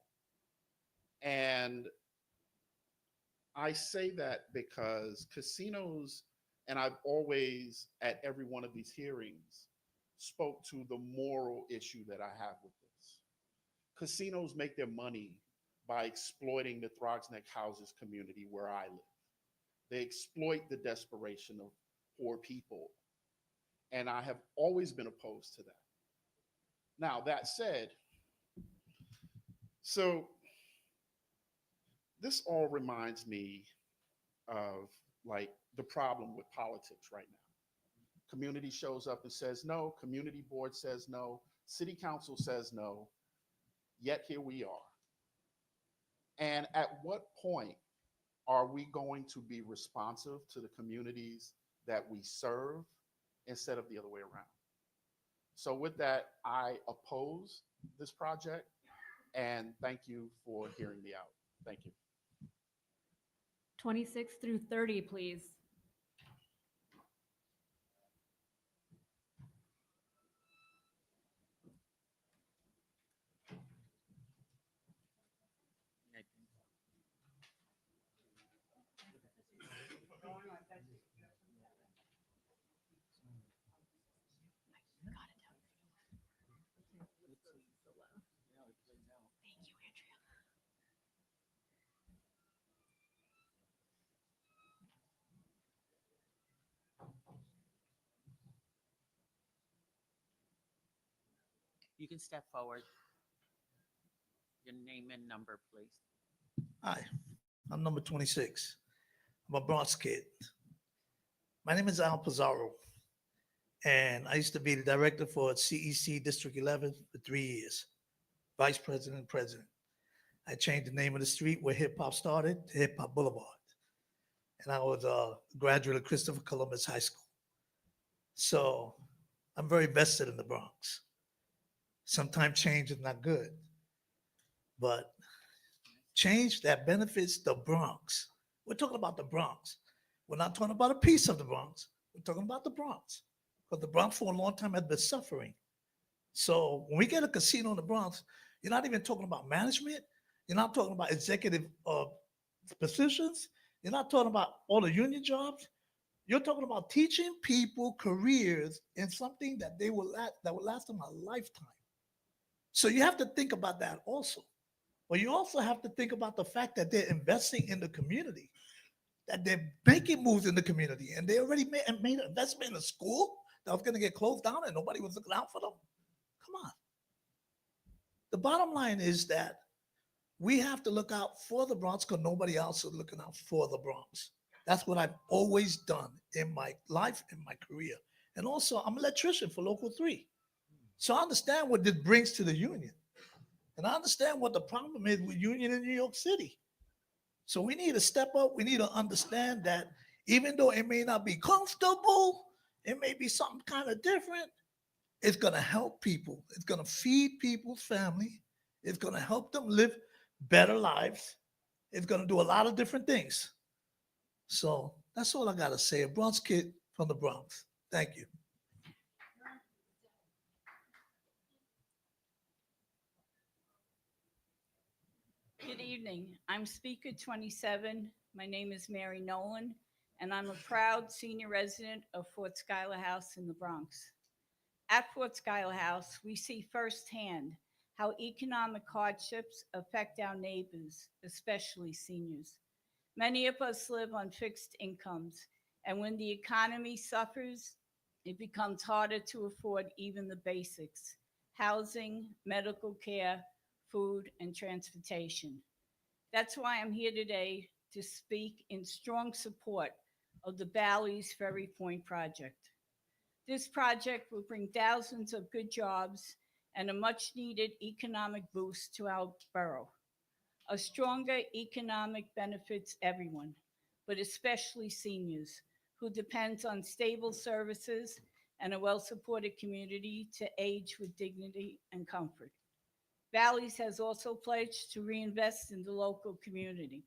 And I say that because casinos, and I've always, at every one of these hearings, spoke to the moral issue that I have with this. Casinos make their money by exploiting the Throgsneck Houses community where I live. They exploit the desperation of poor people. And I have always been opposed to that. Now, that said, so this all reminds me of like the problem with politics right now. Community shows up and says no, community board says no, city council says no, yet here we are. And at what point are we going to be responsive to the communities that we serve instead of the other way around? So with that, I oppose this project and thank you for hearing me out. Thank you. 26 through 30, please. You can step forward. Your name and number, please. Hi, I'm number 26. I'm a Bronx kid. My name is Al Pizarro, and I used to be the director for CEC District 11 for 3 years, vice president and president. I changed the name of the street where hip hop started to Hip Hop Boulevard. And I was a graduate of Christopher Columbus High School. So I'm very vested in the Bronx. Sometimes change is not good, but change that benefits the Bronx. We're talking about the Bronx. We're not talking about a piece of the Bronx. We're talking about the Bronx. Because the Bronx for a long time has been suffering. So when we get a casino in the Bronx, you're not even talking about management. You're not talking about executive positions. You're not talking about all the union jobs. You're talking about teaching people careers in something that that will last them a lifetime. So you have to think about that also. But you also have to think about the fact that they're investing in the community, that they're making moves in the community, and they already made an investment in a school that was going to get closed down and nobody was looking out for them. Come on. The bottom line is that we have to look out for the Bronx because nobody else is looking out for the Bronx. That's what I've always done in my life, in my career. And also, I'm an electrician for Local 3. So I understand what this brings to the union. And I understand what the problem is with union in New York City. So we need to step up. We need to understand that even though it may not be comfortable, it may be something kind of different, it's going to help people. It's going to feed people's family. It's going to help them live better lives. It's going to do a lot of different things. So that's all I got to say. A Bronx kid from the Bronx. Thank you. Good evening. I'm Speaker 27. My name is Mary Nolan, and I'm a proud senior resident of Fort Schuyler House in the Bronx. At Fort Schuyler House, we see firsthand how economic hardships affect our neighbors, especially seniors. Many of us live on fixed incomes, and when the economy suffers, it becomes harder to afford even the basics: housing, medical care, food, and transportation. That's why I'm here today to speak in strong support of the Bally's Ferry Point project. This project will bring thousands of good jobs and a much needed economic boost to our borough. A stronger economic benefits everyone, but especially seniors who depends on stable services and a well-supported community to age with dignity and comfort. Bally's has also pledged to reinvest in the local community,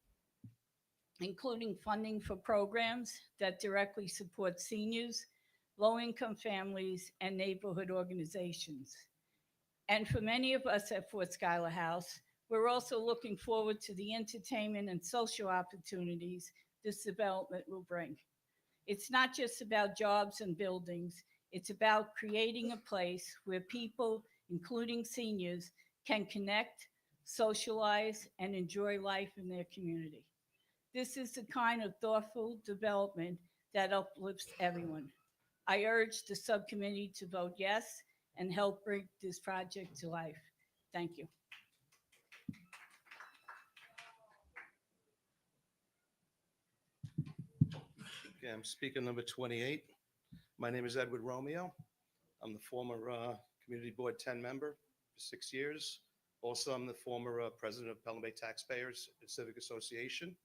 including funding for programs that directly support seniors, low-income families, and neighborhood organizations. And for many of us at Fort Schuyler House, we're also looking forward to the entertainment and social opportunities this development will bring. It's not just about jobs and buildings, it's about creating a place where people, including seniors, can connect, socialize, and enjoy life in their community. This is the kind of thoughtful development that uplifts everyone. I urge the subcommittee to vote yes and help bring this project to life. Thank you. Okay, I'm speaker number 28. My name is Edward Romeo. I'm the former Community Board 10 member for 6 years. Also, I'm the former president of Pelham Bay Taxpayers Civic Association.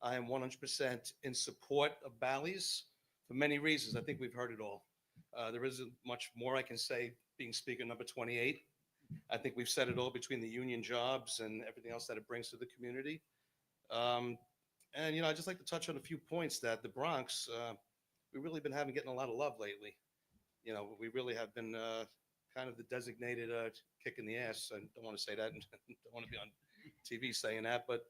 I am 100% in support of Bally's for many reasons. I think we've heard it all. There isn't much more I can say being speaker number 28. I think we've said it all between the union jobs and everything else that it brings to the community. And, I'd just like to touch on a few points that the Bronx, we've really been getting a lot of love lately. We really have been kind of the designated kick in the ass. I don't want to say that and don't want to be on TV saying that, but,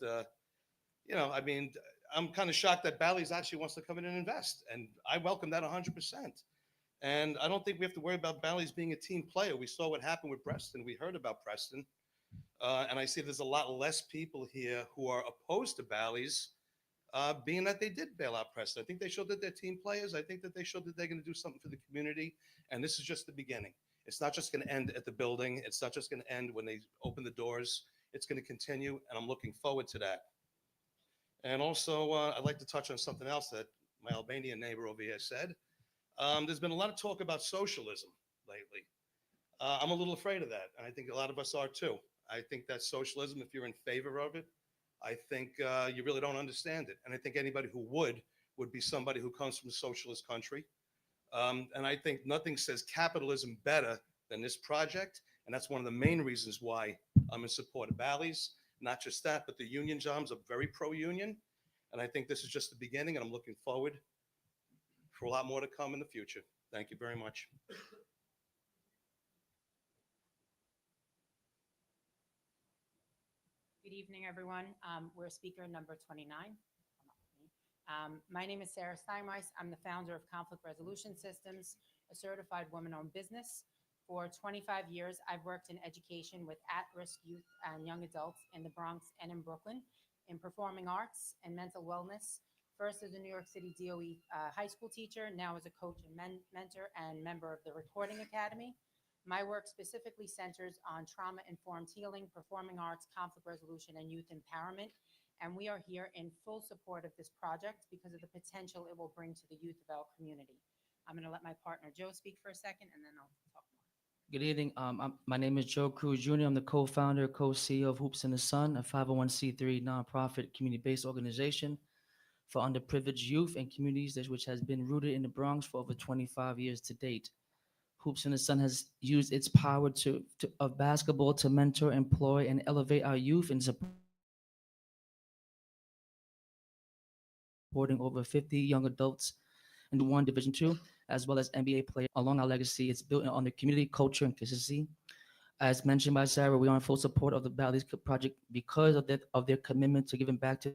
I'm kind of shocked that Bally's actually wants to come in and invest, and I welcome that 100%. And I don't think we have to worry about Bally's being a team player. We saw what happened with Preston. We heard about Preston. And I see there's a lot less people here who are opposed to Bally's, being that they did bail out Preston. I think they showed that they're team players. I think that they showed that they're going to do something for the community. And this is just the beginning. It's not just going to end at the building. It's not just going to end when they open the doors. It's going to continue, and I'm looking forward to that. And also, I'd like to touch on something else that my Albanian neighbor over here said. There's been a lot of talk about socialism lately. I'm a little afraid of that, and I think a lot of us are too. I think that socialism, if you're in favor of it, I think you really don't understand it. And I think anybody who would be somebody who comes from a socialist country. And I think nothing says capitalism better than this project. And that's one of the main reasons why I'm in support of Bally's. Not just that, but the union jobs are very pro-union. And I think this is just the beginning, and I'm looking forward for a lot more to come in the future. Thank you very much. Good evening, everyone. We're speaker number 29. My name is Sarah Steinweiss. I'm the founder of Conflict Resolution Systems, a certified woman-owned business. For 25 years, I've worked in education with at-risk youth and young adults in the Bronx and in Brooklyn, in performing arts and mental wellness, first as a New York City DOE high school teacher, now as a coach and mentor and member of the Recording Academy. My work specifically centers on trauma-informed healing, performing arts, conflict resolution, and youth empowerment. And we are here in full support of this project because of the potential it will bring to the youth of our community. I'm going to let my partner Joe speak for a second, and then I'll talk more. Good evening. My name is Joe Cruz Jr. I'm the co-founder, co-CEO of Hoops in the Sun, a 501c3 nonprofit community-based organization for underprivileged youth and communities which has been rooted in the Bronx for over 25 years to date. Hoops in the Sun has used its power of basketball to mentor, employ, and elevate our youth and supporting over 50 young adults in one Division II, as well as NBA players. Along our legacy, it's built on the community, culture, and consistency. As mentioned by Sarah, we are in full support of the Bally's project because of their commitment to giving back to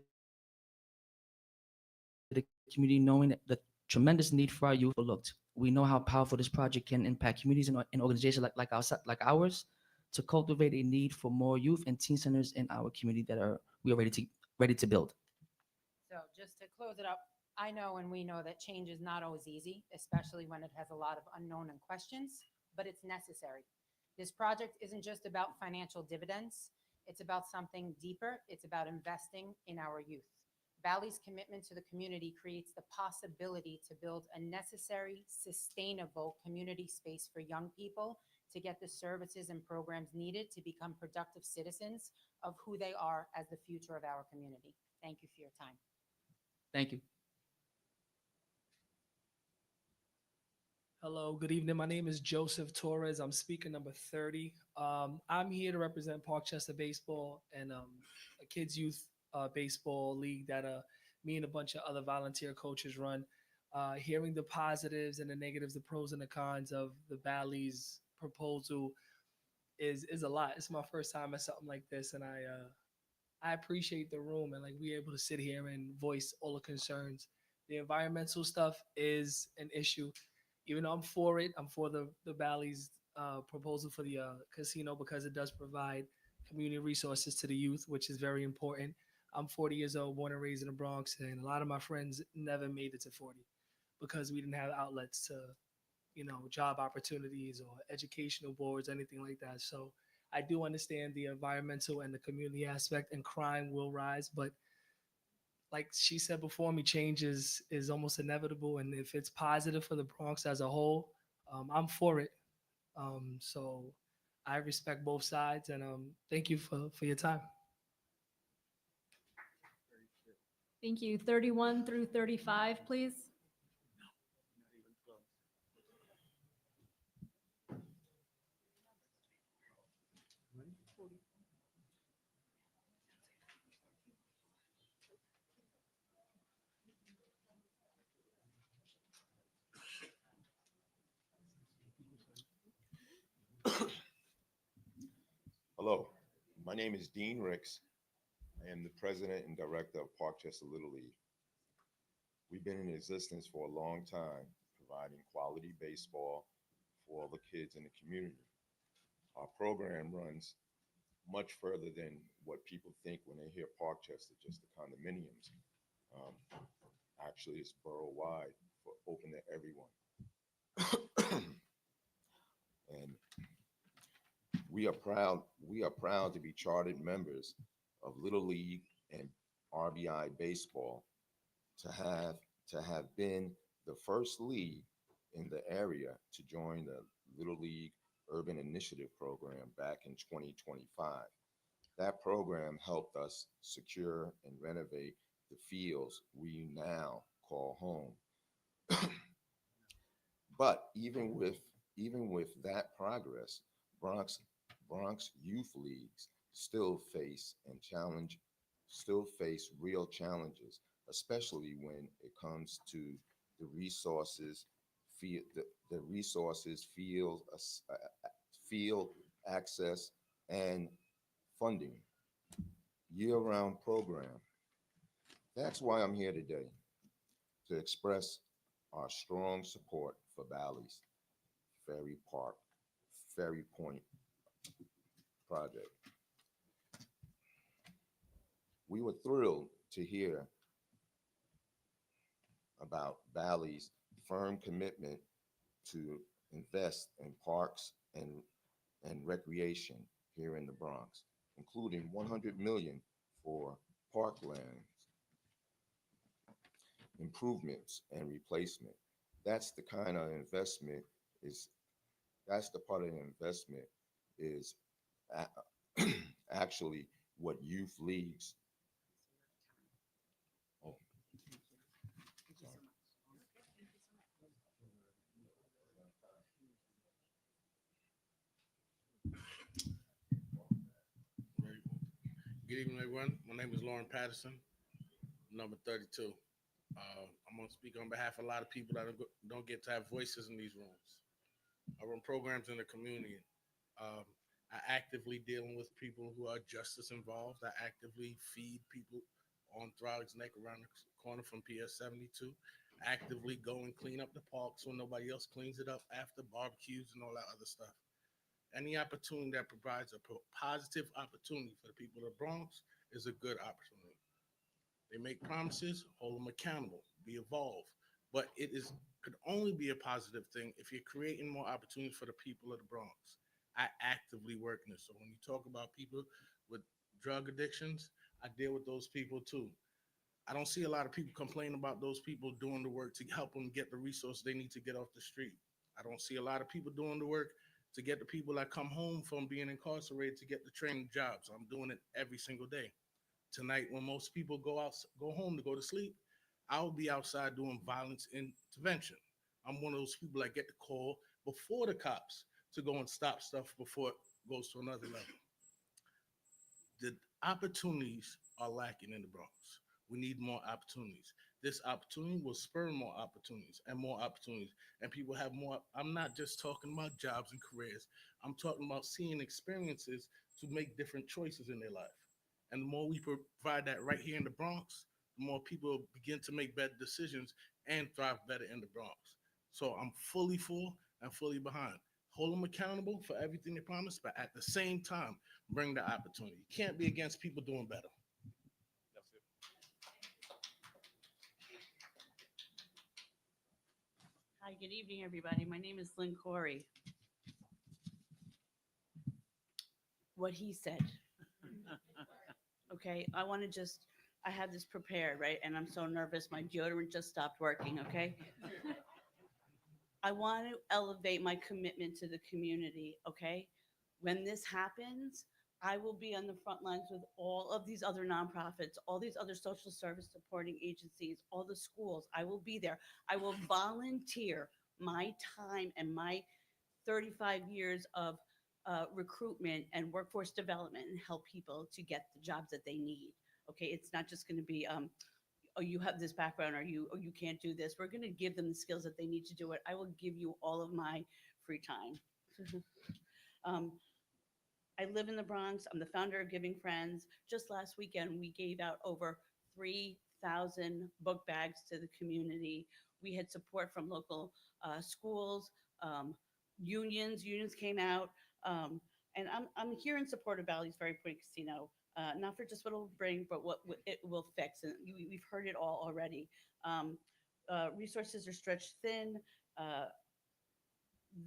the community, knowing that the tremendous need for our youth overlooked. We know how powerful this project can impact communities and organizations like ours to cultivate a need for more youth and teen centers in our community that we are ready to build. So just to close it up, I know and we know that change is not always easy, especially when it has a lot of unknown and questions, but it's necessary. This project isn't just about financial dividends, it's about something deeper. It's about investing in our youth. Bally's commitment to the community creates the possibility to build a necessary, sustainable community space for young people to get the services and programs needed to become productive citizens of who they are as the future of our community. Thank you for your time. Thank you. Hello, good evening. My name is Joseph Torres. I'm speaker number 30. I'm here to represent Parkchester Baseball and a kids youth baseball league that me and a bunch of other volunteer coaches run. Hearing the positives and the negatives, the pros and the cons of the Bally's proposal is a lot. It's my first time at something like this, and I appreciate the room and like we able to sit here and voice all the concerns. The environmental stuff is an issue. Even though I'm for it, I'm for the Bally's proposal for the casino because it does provide community resources to the youth, which is very important. I'm 40 years old, born and raised in the Bronx, and a lot of my friends never made it to 40 because we didn't have outlets to, job opportunities or educational boards, anything like that. So I do understand the environmental and the community aspect, and crime will rise, but like she said before me, change is almost inevitable. And if it's positive for the Bronx as a whole, I'm for it. So I respect both sides, and thank you for your time. Thank you. 31 through 35, please. Hello, my name is Dean Ricks. I am the president and director of Parkchester Little League. We've been in existence for a long time, providing quality baseball for all the kids in the community. Our program runs much further than what people think when they hear Parkchester, just the condominiums. Um, Actually, it's borough-wide, for open to everyone. And we are proud to be chartered members of Little League and RBI baseball, to have been the first league in the area to join the Little League Urban Initiative Program back in 2025. That program helped us secure and renovate the fields we now call home. But even with that progress, Bronx youth leagues still face real challenges, especially when it comes to the resources, field access, and funding. Year-round program. That's why I'm here today, to express our strong support for Bally's Ferry Point project. We were thrilled to hear about Bally's firm commitment to invest in parks and recreation here in the Bronx, including $100 million for parkland improvements and replacement. That's the kind of investment that's the part of the investment is actually what youth leagues. Oh, sorry. Good evening, everyone. My name is Lauren Patterson, number 32. I'm going to speak on behalf of a lot of people that don't get to have voices in these rooms. I run programs in the community. I actively dealing with people who are justice involved. I actively feed people on Throgs Neck around the corner from PS 72. Actively go and clean up the parks when nobody else cleans it up after barbecues and all that other stuff. Any opportunity that provides a positive opportunity for the people of the Bronx is a good opportunity. They make promises, hold them accountable. we evolve. But it is could only be a positive thing if you're creating more opportunities for the people of the Bronx. I actively work in this. So when you talk about people with drug addictions, I deal with those people too. I don't see a lot of people complain about those people doing the work to help them get the resources they need to get off the street. I don't see a lot of people doing the work to get the people that come home from being incarcerated to get the training jobs. I'm doing it every single day. Tonight, when most people go home to go to sleep, I'll be outside doing violence intervention. I'm one of those people that get the call before the cops to go and stop stuff before it goes to another level. The opportunities are lacking in the Bronx. We need more opportunities. This opportunity will spur more opportunities and more opportunities, and people have more. I'm not just talking about jobs and careers. I'm talking about seeing experiences to make different choices in their life. And the more we provide that right here in the Bronx, the more people begin to make better decisions and thrive better in the Bronx. So I'm fully for and fully behind. Hold them accountable for everything they promise, but at the same time, bring the opportunity. You can't be against people doing better. That's it. Hi, good evening, everybody. My name is Lynn Corey. What he said. Okay, I have this prepared, right? And I'm so nervous. My deodorant just stopped working, okay? I want to elevate my commitment to the community, okay? When this happens, I will be on the front lines with all of these other nonprofits, all these other social service supporting agencies, all the schools. I will be there. I will volunteer my time and my 35 years of recruitment and workforce development and help people to get the jobs that they need. Okay, it's not just going to be oh, you have this background, or you can't do this. We're going to give them the skills that they need to do it. I will give you all of my free time. um, I live in the Bronx. I'm the founder of Giving Friends. Just last weekend, we gave out over 3,000 book bags to the community. We had support from local schools, unions. Unions came out. And I'm here in support of Bally's Ferry Point Casino, not for just what it'll bring, but what it will fix. And we've heard it all already. Resources are stretched thin. Uh,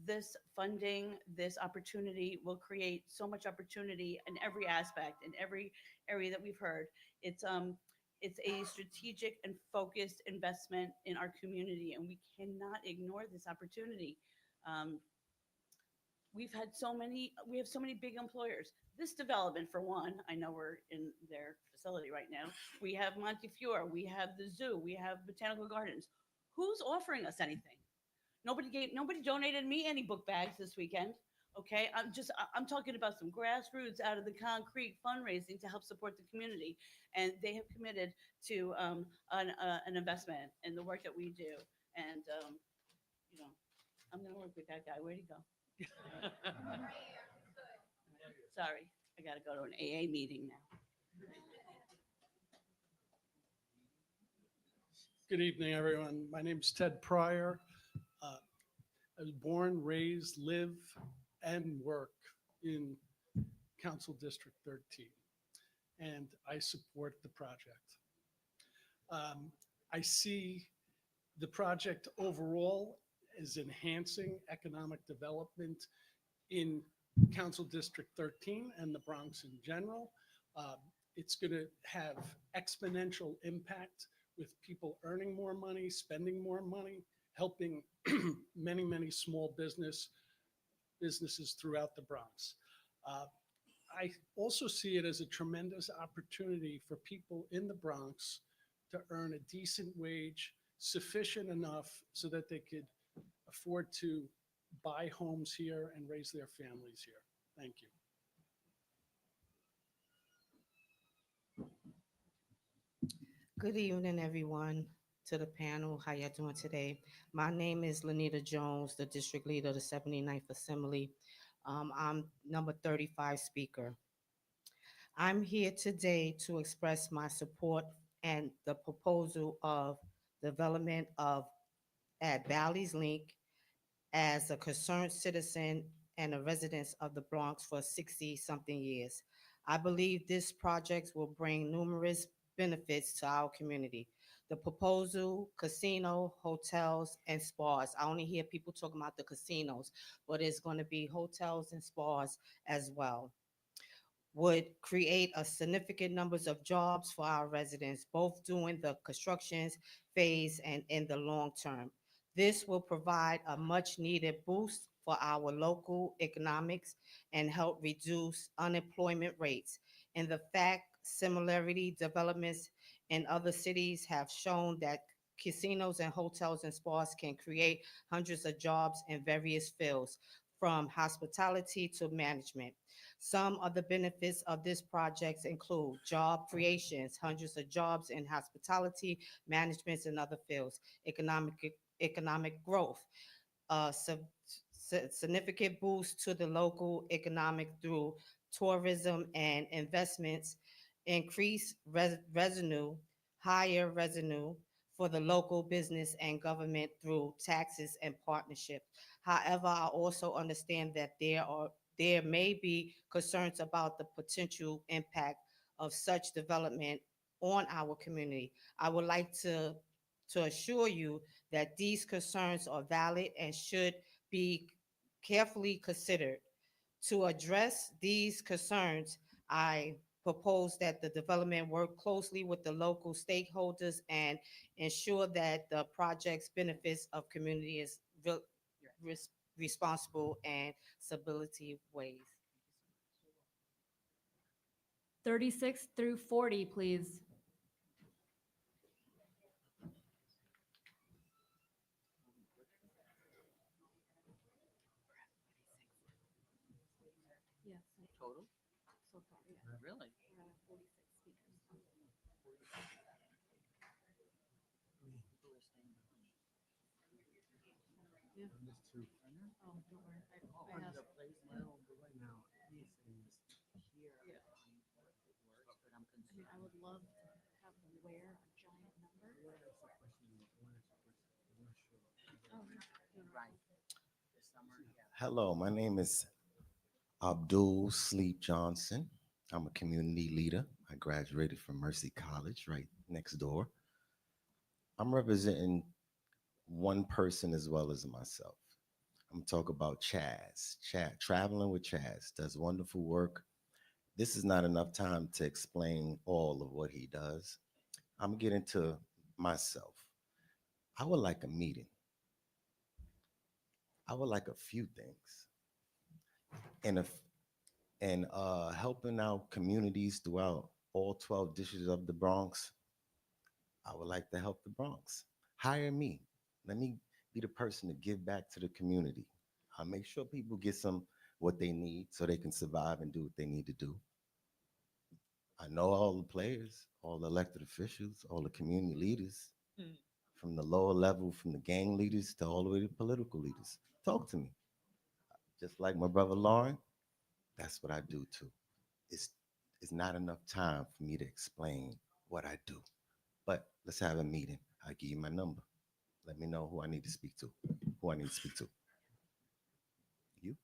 this funding, this opportunity will create so much opportunity in every aspect, in every area that we've heard. It's a strategic and focused investment in our community, and we cannot ignore this opportunity. Um, we have so many big employers. This development, for one, I know we're in their facility right now. We have Montefiore, we have the zoo, we have Botanical Gardens. Who's offering us anything? Nobody donated me any book bags this weekend. Okay, I'm talking about some grassroots out of the concrete fundraising to help support the community, and they have committed to an investment in the work that we do. And you know, I'm gonna work with that guy. Where'd he go? Sorry, I gotta go to an AA meeting now. Good evening, everyone. My name is Ted Pryor. I was born, raised, live, and work in Council District 13, and I support the project. I see the project overall as enhancing economic development in Council District 13 and the Bronx in general. It's going to have exponential impact with people earning more money, spending more money, helping many, many small businesses throughout the Bronx. I also see it as a tremendous opportunity for people in the Bronx to earn a decent wage, sufficient enough so that they could afford to buy homes here and raise their families here. Thank you. Good evening, everyone, to the panel. How you doing today? My name is Lanita Jones, the district leader of the 79th Assembly. I'm number 35 speaker. I'm here today to express my support and the proposal of development of at Bally's Link as a concerned citizen and a resident of the Bronx for 60-something years. I believe this project will bring numerous benefits to our community. The proposal, casino, hotels, and spas. I only hear people talking about the casinos, but it's going to be hotels and spas as well. Would create a significant numbers of jobs for our residents, both during the constructions phase and in the long term. This will provide a much needed boost for our local economics and help reduce unemployment rates. In the fact, similarity developments in other cities have shown that casinos and hotels and spas can create hundreds of jobs in various fields, from hospitality to management. Some of the benefits of this project include job creations, hundreds of jobs in hospitality, management, and other fields, economic growth, significant boost to the local economic through tourism and investments, increased revenue, higher revenue for the local business and government through taxes and partnership. However, I also understand that there may be concerns about the potential impact of such development on our community. I would like to assure you that these concerns are valid and should be carefully considered. To address these concerns, I propose that the development work closely with the local stakeholders and ensure that the project's benefits of community is res- responsible and stability ways. 36 through 40, please. Yes. Total? So far, yeah. Really? 46 speakers. Yeah. Oh, don't worry. I have. Yeah. I mean, I would love to have them wear a giant number. Oh, Right. This summer, yeah. Hello, my name is Abdul Sleep Johnson. I'm a community leader. I graduated from Mercy College right next door. I'm representing one person as well as myself. I'm talking about Chaz. Traveling with Chaz does wonderful work. This is not enough time to explain all of what he does. I'm getting to myself. I would like a meeting. I would like a few things. And if helping out communities throughout all 12 districts of the Bronx, I would like to help the Bronx. Hire me. Let me be the person to give back to the community. I'll make sure people get some what they need so they can survive and do what they need to do. I know all the players, all the elected officials, all the community leaders, from the lower level, from the gang leaders to all the way to political leaders. Talk to me. Just like my brother Lauren, that's what I do too. It's it's not enough time for me to explain what I do. But let's have a meeting. I'll give you my number. Let me know who I need to speak to. Who I need to speak to. You?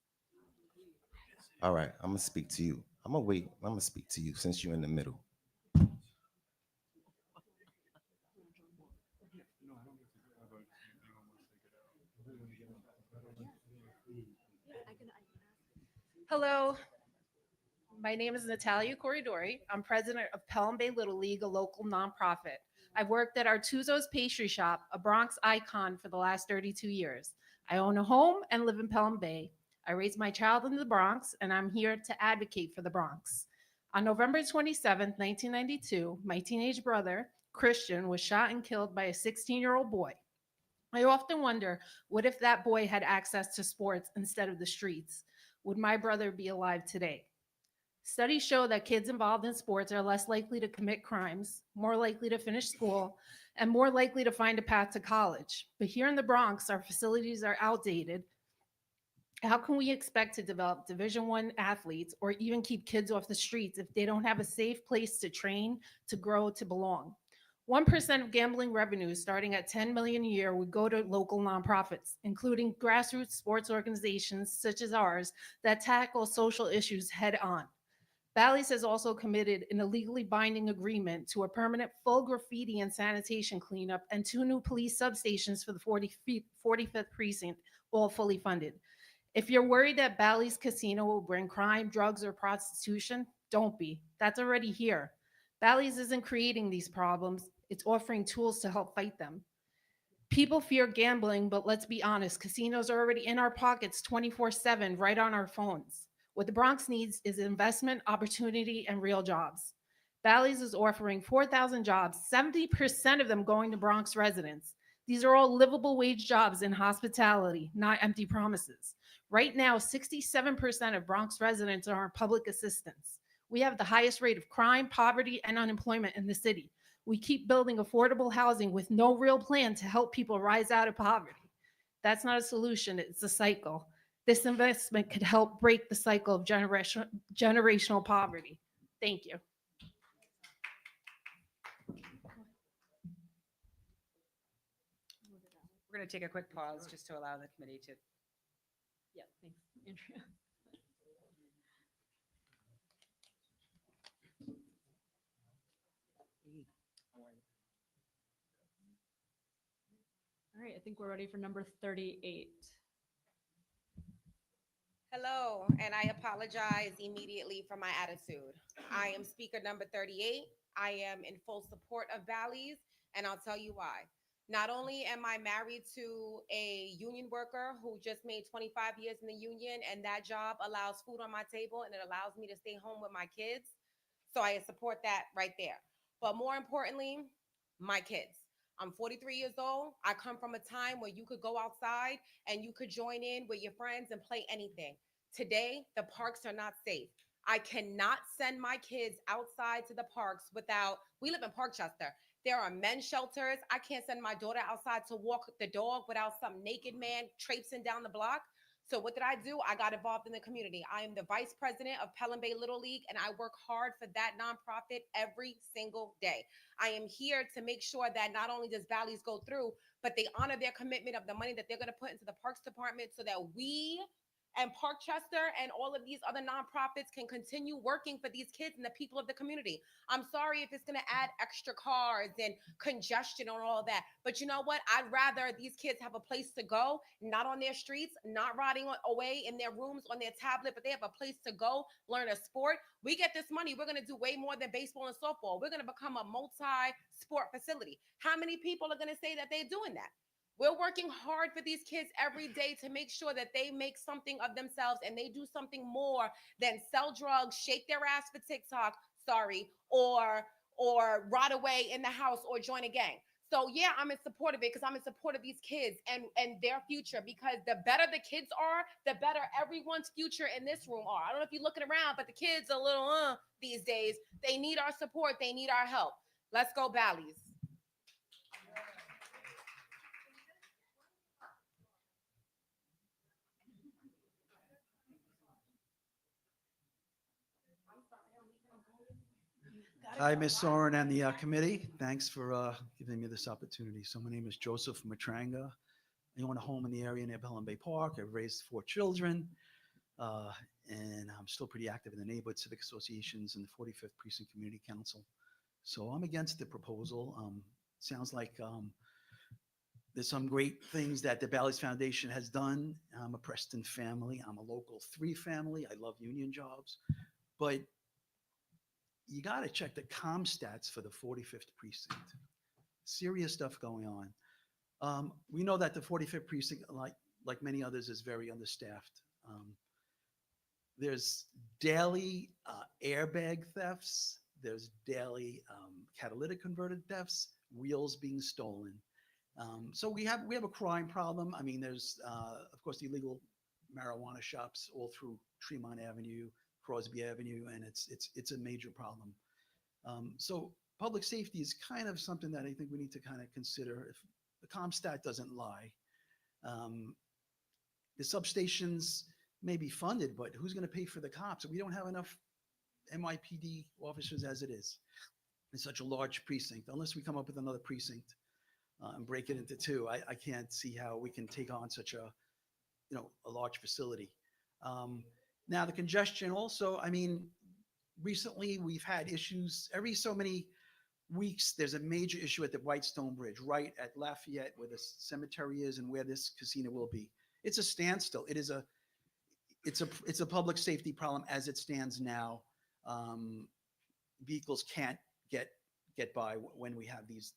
All right, I'm gonna speak to you. I'm gonna wait. I'm gonna speak to you since you're in the middle. Hello, my name is Natalia Corridori. I'm president of Pelham Bay Little League, a local nonprofit. I've worked at Artuzo's Pastry Shop, a Bronx icon, for the last 32 years. I own a home and live in Pelham Bay. I raised my child in the Bronx, and I'm here to advocate for the Bronx. On November 27, 1992, my teenage brother, Christian, was shot and killed by a 16-year-old boy. I often wonder, what if that boy had access to sports instead of the streets? Would my brother be alive today? Studies show that kids involved in sports are less likely to commit crimes, more likely to finish school, and more likely to find a path to college. But here in the Bronx, our facilities are outdated. How can we expect to develop Division I athletes or even keep kids off the streets if they don't have a safe place to train, to grow, to belong? 1% of gambling revenues starting at 10 million a year would go to local nonprofits, including grassroots sports organizations such as ours that tackle social issues head on. Bally's has also committed an illegally binding agreement to a permanent full graffiti and sanitation cleanup and 2 new police substations for the 45th precinct, all fully funded. If you're worried that Bally's Casino will bring crime, drugs, or prostitution, don't be. That's already here. Bally's isn't creating these problems, it's offering tools to help fight them. People fear gambling, but let's be honest, casinos are already in our pockets 24/7, right on our phones. What the Bronx needs is investment, opportunity, and real jobs. Bally's is offering 4,000 jobs, 70% of them going to Bronx residents. These are all livable wage jobs in hospitality, not empty promises. Right now, 67% of Bronx residents are on public assistance. We have the highest rate of crime, poverty, and unemployment in the city. We keep building affordable housing with no real plan to help people rise out of poverty. That's not a solution, it's a cycle. This investment could help break the cycle of generational poverty. Thank you. We're going to take a quick pause just to allow the committee to. Yeah, thanks, Andrea. All right, I think we're ready for number 38. Hello, and I apologize immediately for my attitude. I am speaker number 38. I am in full support of Bally's, and I'll tell you why. Not only am I married to a union worker who just made 25 years in the union, and that job allows food on my table and it allows me to stay home with my kids. So I support that right there. But more importantly, my kids. I'm 43 years old. I come from a time where you could go outside and you could join in with your friends and play anything. Today, the parks are not safe. I cannot send my kids outside to the parks without, we live in Parkchester. There are men's shelters. I can't send my daughter outside to walk the dog without some naked man traipsing down the block. So what did I do? I got involved in the community. I am the vice president of Pelham Bay Little League, and I work hard for that nonprofit every single day. I am here to make sure that not only does Bally's go through, but they honor their commitment of the money that they're going to put into the Parks Department so that we and Parkchester and all of these other nonprofits can continue working for these kids and the people of the community. I'm sorry if it's going to add extra cars and congestion and all that, but you know what? I'd rather these kids have a place to go, not on their streets, not rotting away in their rooms on their tablet, but they have a place to go, learn a sport. We get this money, we're going to do way more than baseball and softball. We're going to become a multi-sport facility. How many people are going to say that they're doing that? We're working hard for these kids every day to make sure that they make something of themselves and they do something more than sell drugs, shake their ass for TikTok, or rot away in the house or join a gang. So yeah, I'm in support of it because I'm in support of these kids and their future, because the better the kids are, the better everyone's future in this room are. I don't know if you're looking around, but the kids are a little these days. They need our support. They need our help. Let's go Bally's. Hi, Ms. Soren and the committee. Thanks for giving me this opportunity. So my name is Joseph Matranga. I own a home in the area near Pelham Bay Park. I've raised 4 children, and I'm still pretty active in the neighborhood civic associations and the 45th Precinct Community Council. So I'm against the proposal. Sounds like there's some great things that the Bally's Foundation has done. I'm a Preston family. I'm a local 3 family. I love union jobs, but you got to check the comm stats for the 45th precinct. Serious stuff going on. We know that the 45th precinct, like many others, is very understaffed. There's daily airbag thefts. There's daily catalytic converted thefts, wheels being stolen. So we have a crime problem. I mean, there's of course the illegal marijuana shops all through Tremont Avenue, Crosby Avenue, and it's a major problem. So public safety is kind of something that I think we need to kind of consider. If the CompStat doesn't lie, the substations may be funded, but who's going to pay for the cops? We don't have enough NYPD officers as it is. It's such a large precinct. Unless we come up with another precinct and break it into 2, I can't see how we can take on such a large facility. Now the congestion also, I mean, recently we've had issues every so many weeks. There's a major issue at the Whitestone Bridge, right at Lafayette, where the cemetery is and where this casino will be. It's a standstill. It's a public safety problem as it stands now. Vehicles can't get by when we have these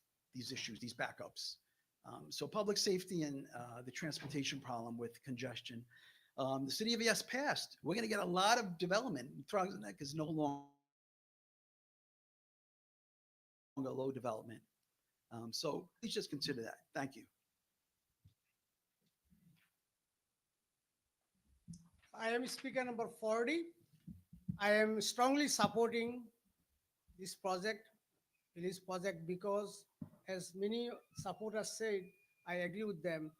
issues, these backups. So public safety and the transportation problem with congestion. The city of ES passed. We're going to get a lot of development. Throgs Neck is no longer low development. So please just consider that. Thank you. I am speaker number 40. I am strongly supporting this project, because as many supporters said, I agree with them.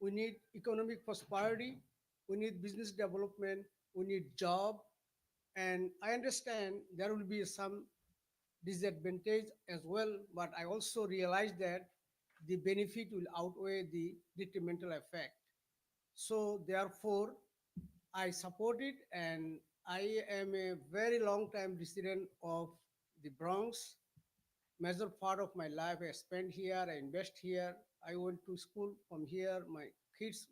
We need economic prosperity, we need business development, we need job, and I understand there will be some disadvantage as well, but I also realize that the benefit will outweigh the detrimental effect. So therefore, I support it, and I am a very long time resident of the Bronx. Major part of my life I spent here, I invest here. I went to school from here. My kids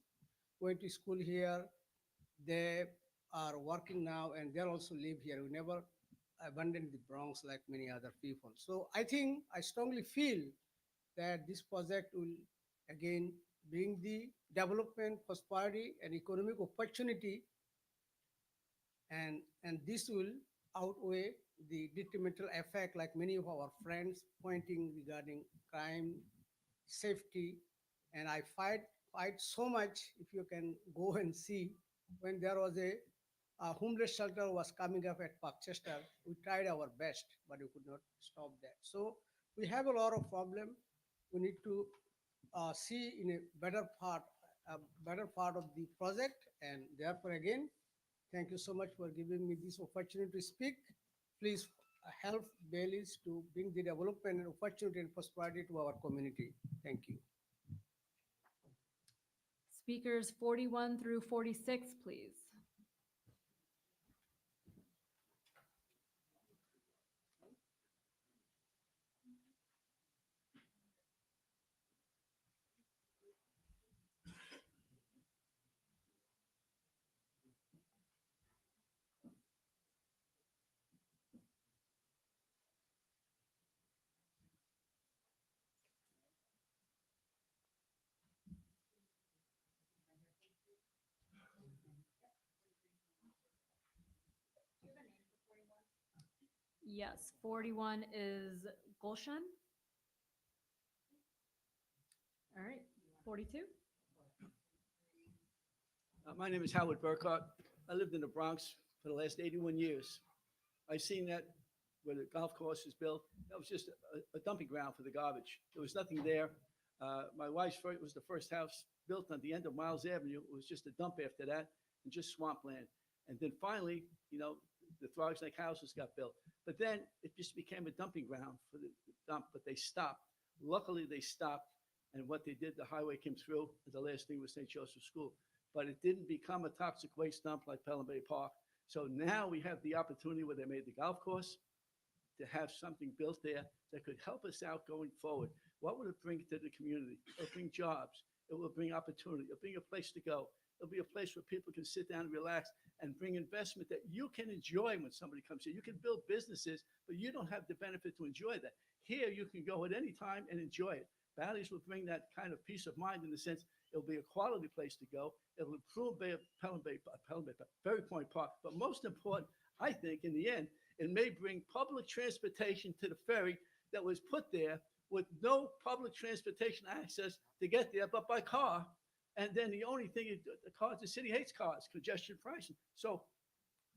went to school here. They are working now and they also live here. We never abandoned the Bronx like many other people. So I think, I strongly feel that this project will again bring the development, prosperity, and economic opportunity, and this will outweigh the detrimental effect, like many of our friends pointing regarding crime, safety, and I fight so much. If you can go and see, when there was a homeless shelter was coming up at Parkchester, we tried our best, but we could not stop that. So we have a lot of problem. We need to see in a better part of the project, and therefore again, thank you so much for giving me this opportunity to speak. Please help Bally's to bring the development and opportunity and prosperity to our community. Thank you. Speakers 41 through 46, please. Yes, 41 is Gulshan. All right, 42. My name is Howard Burkhart. I lived in the Bronx for the last 81 years. I've seen that where the golf course is built. That was just a dumping ground for the garbage. There was nothing there. My wife's first, was the first house built on the end of Miles Avenue. It was just a dump after that and just swampland. And then finally, the Throgs Neck houses got built. But then it just became a dumping ground for the dump, but they stopped. Luckily, they stopped. And what they did, the highway came through. And the last thing was St. Joseph's School. But it didn't become a toxic waste dump like Pelham Bay Park. So now we have the opportunity where they made the golf course to have something built there that could help us out going forward. What would it bring to the community? It'll bring jobs. It will bring opportunity. It'll bring a place to go. It'll be a place where people can sit down and relax and bring investment that you can enjoy when somebody comes here. You can build businesses, but you don't have the benefit to enjoy that. Here, you can go at any time and enjoy it. Bally's will bring that kind of peace of mind in the sense it'll be a quality place to go. It'll improve Pelham Bay, Berry Point Park. But most important, I think, in the end, it may bring public transportation to the ferry that was put there with no public transportation access to get there but by car. And then the only thing, the cars, the city hates cars, congestion pricing. So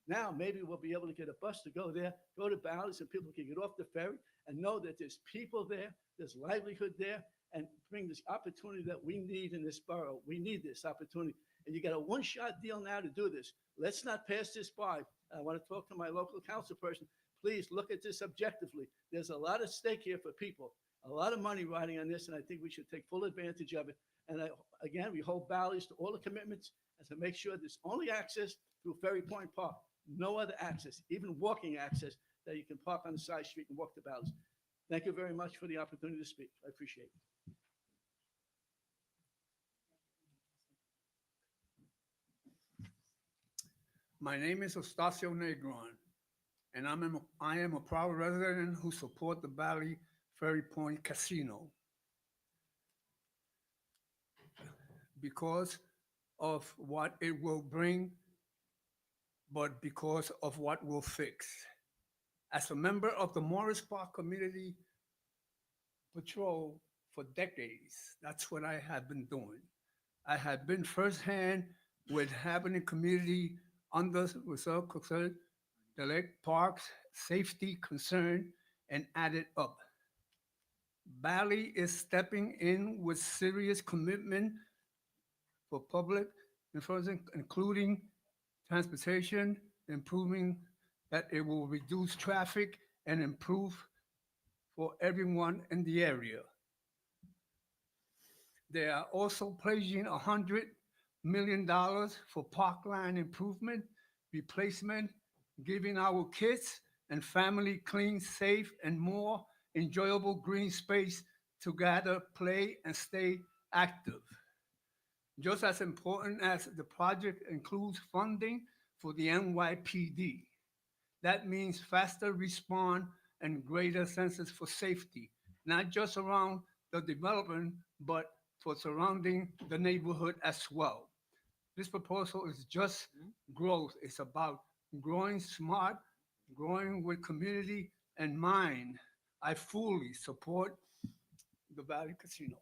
now maybe we'll be able to get a bus to go there, go to Bally's, and people can get off the ferry and know that there's people there, there's livelihood there, and bring this opportunity that we need in this borough. We need this opportunity. And you got a one-shot deal now to do this. Let's not pass this by. I want to talk to my local council person. Please look at this objectively. There's a lot at stake here for people, a lot of money riding on this, and I think we should take full advantage of it. And again, we hold Bally's to all the commitments and to make sure there's only access through Ferry Point Park. no other access, even walking access, that you can park on the side street and walk to Bally's. Thank you very much for the opportunity to speak. I appreciate it. My name is Estacio Negron, and I am a proud resident who support the Bally Ferry Point Casino because of what it will bring, but because of what will fix. As a member of the Morris Park Community Patrol for decades, that's what I have been doing. I have been firsthand with having the community under reserve concern, the lake parks, safety concern, and added up. Bally is stepping in with serious commitment for public infrastructure, including transportation, improving that it will reduce traffic and improve for everyone in the area. They are also pledging $100 million for parkland improvement, replacement, giving our kids and family clean, safe, and more enjoyable green space to gather, play, and stay active. Just as important as the project includes funding for the NYPD. That means faster response and greater senses for safety, not just around the development, but for surrounding the neighborhood as well. This proposal is just growth. It's about growing smart, growing with community in mind. I fully support the Valley Casino.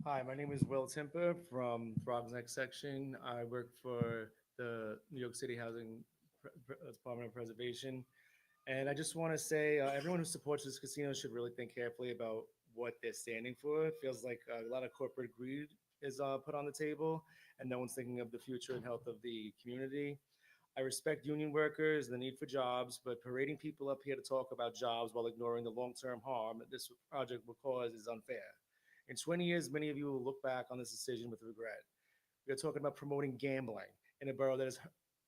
Hi, my name is Will Timper from Bronx Next Section. I work for the New York City Housing Department of Preservation. And I just want to say, everyone who supports this casino should really think carefully about what they're standing for. It feels like a lot of corporate greed is put on the table, and no one's thinking of the future and health of the community. I respect union workers, the need for jobs, but parading people up here to talk about jobs while ignoring the long-term harm that this project will cause is unfair. In 20 years, many of you will look back on this decision with regret. We are talking about promoting gambling in a borough that is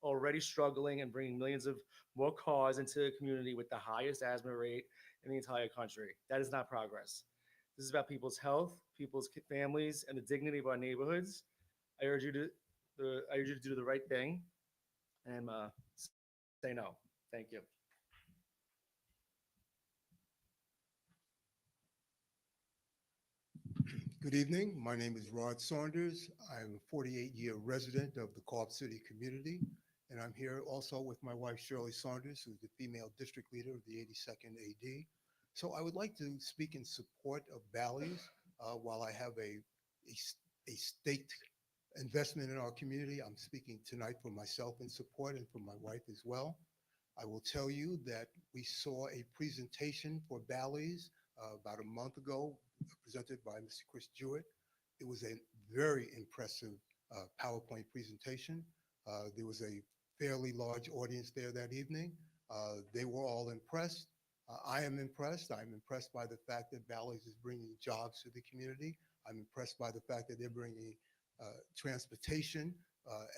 already struggling and bringing millions of more cars into the community with the highest asthma rate in the entire country. That is not progress. This is about people's health, people's families, and the dignity of our neighborhoods. I urge you to, I urge you to do the right thing and say no. Thank you. Good evening. My name is Rod Saunders. I'm a 48-year resident of the Co-op City community, and I'm here also with my wife Shirley Saunders, who's the female district leader of the 82nd AD. So I would like to speak in support of Bally's while I have a state investment in our community. I'm speaking tonight for myself in support and for my wife as well. I will tell you that we saw a presentation for Bally's about a month ago, presented by Mr. Chris Jewett. It was a very impressive PowerPoint presentation. There was a fairly large audience there that evening. They were all impressed. I am impressed. I'm impressed by the fact that Bally's is bringing jobs to the community. I'm impressed by the fact that they're bringing transportation,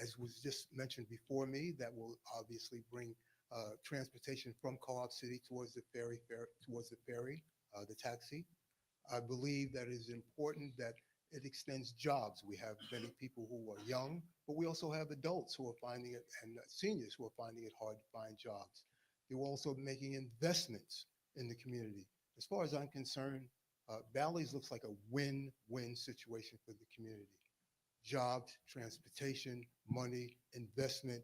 as was just mentioned before me, that will obviously bring transportation from Co-op City towards the ferry, the taxi. I believe that it is important that it extends jobs. We have many people who are young, but we also have adults who are finding it and seniors who are finding it hard to find jobs. They're also making investments in the community. As far as I'm concerned, Bally's looks like a win-win situation for the community. Jobs, transportation, money, investment.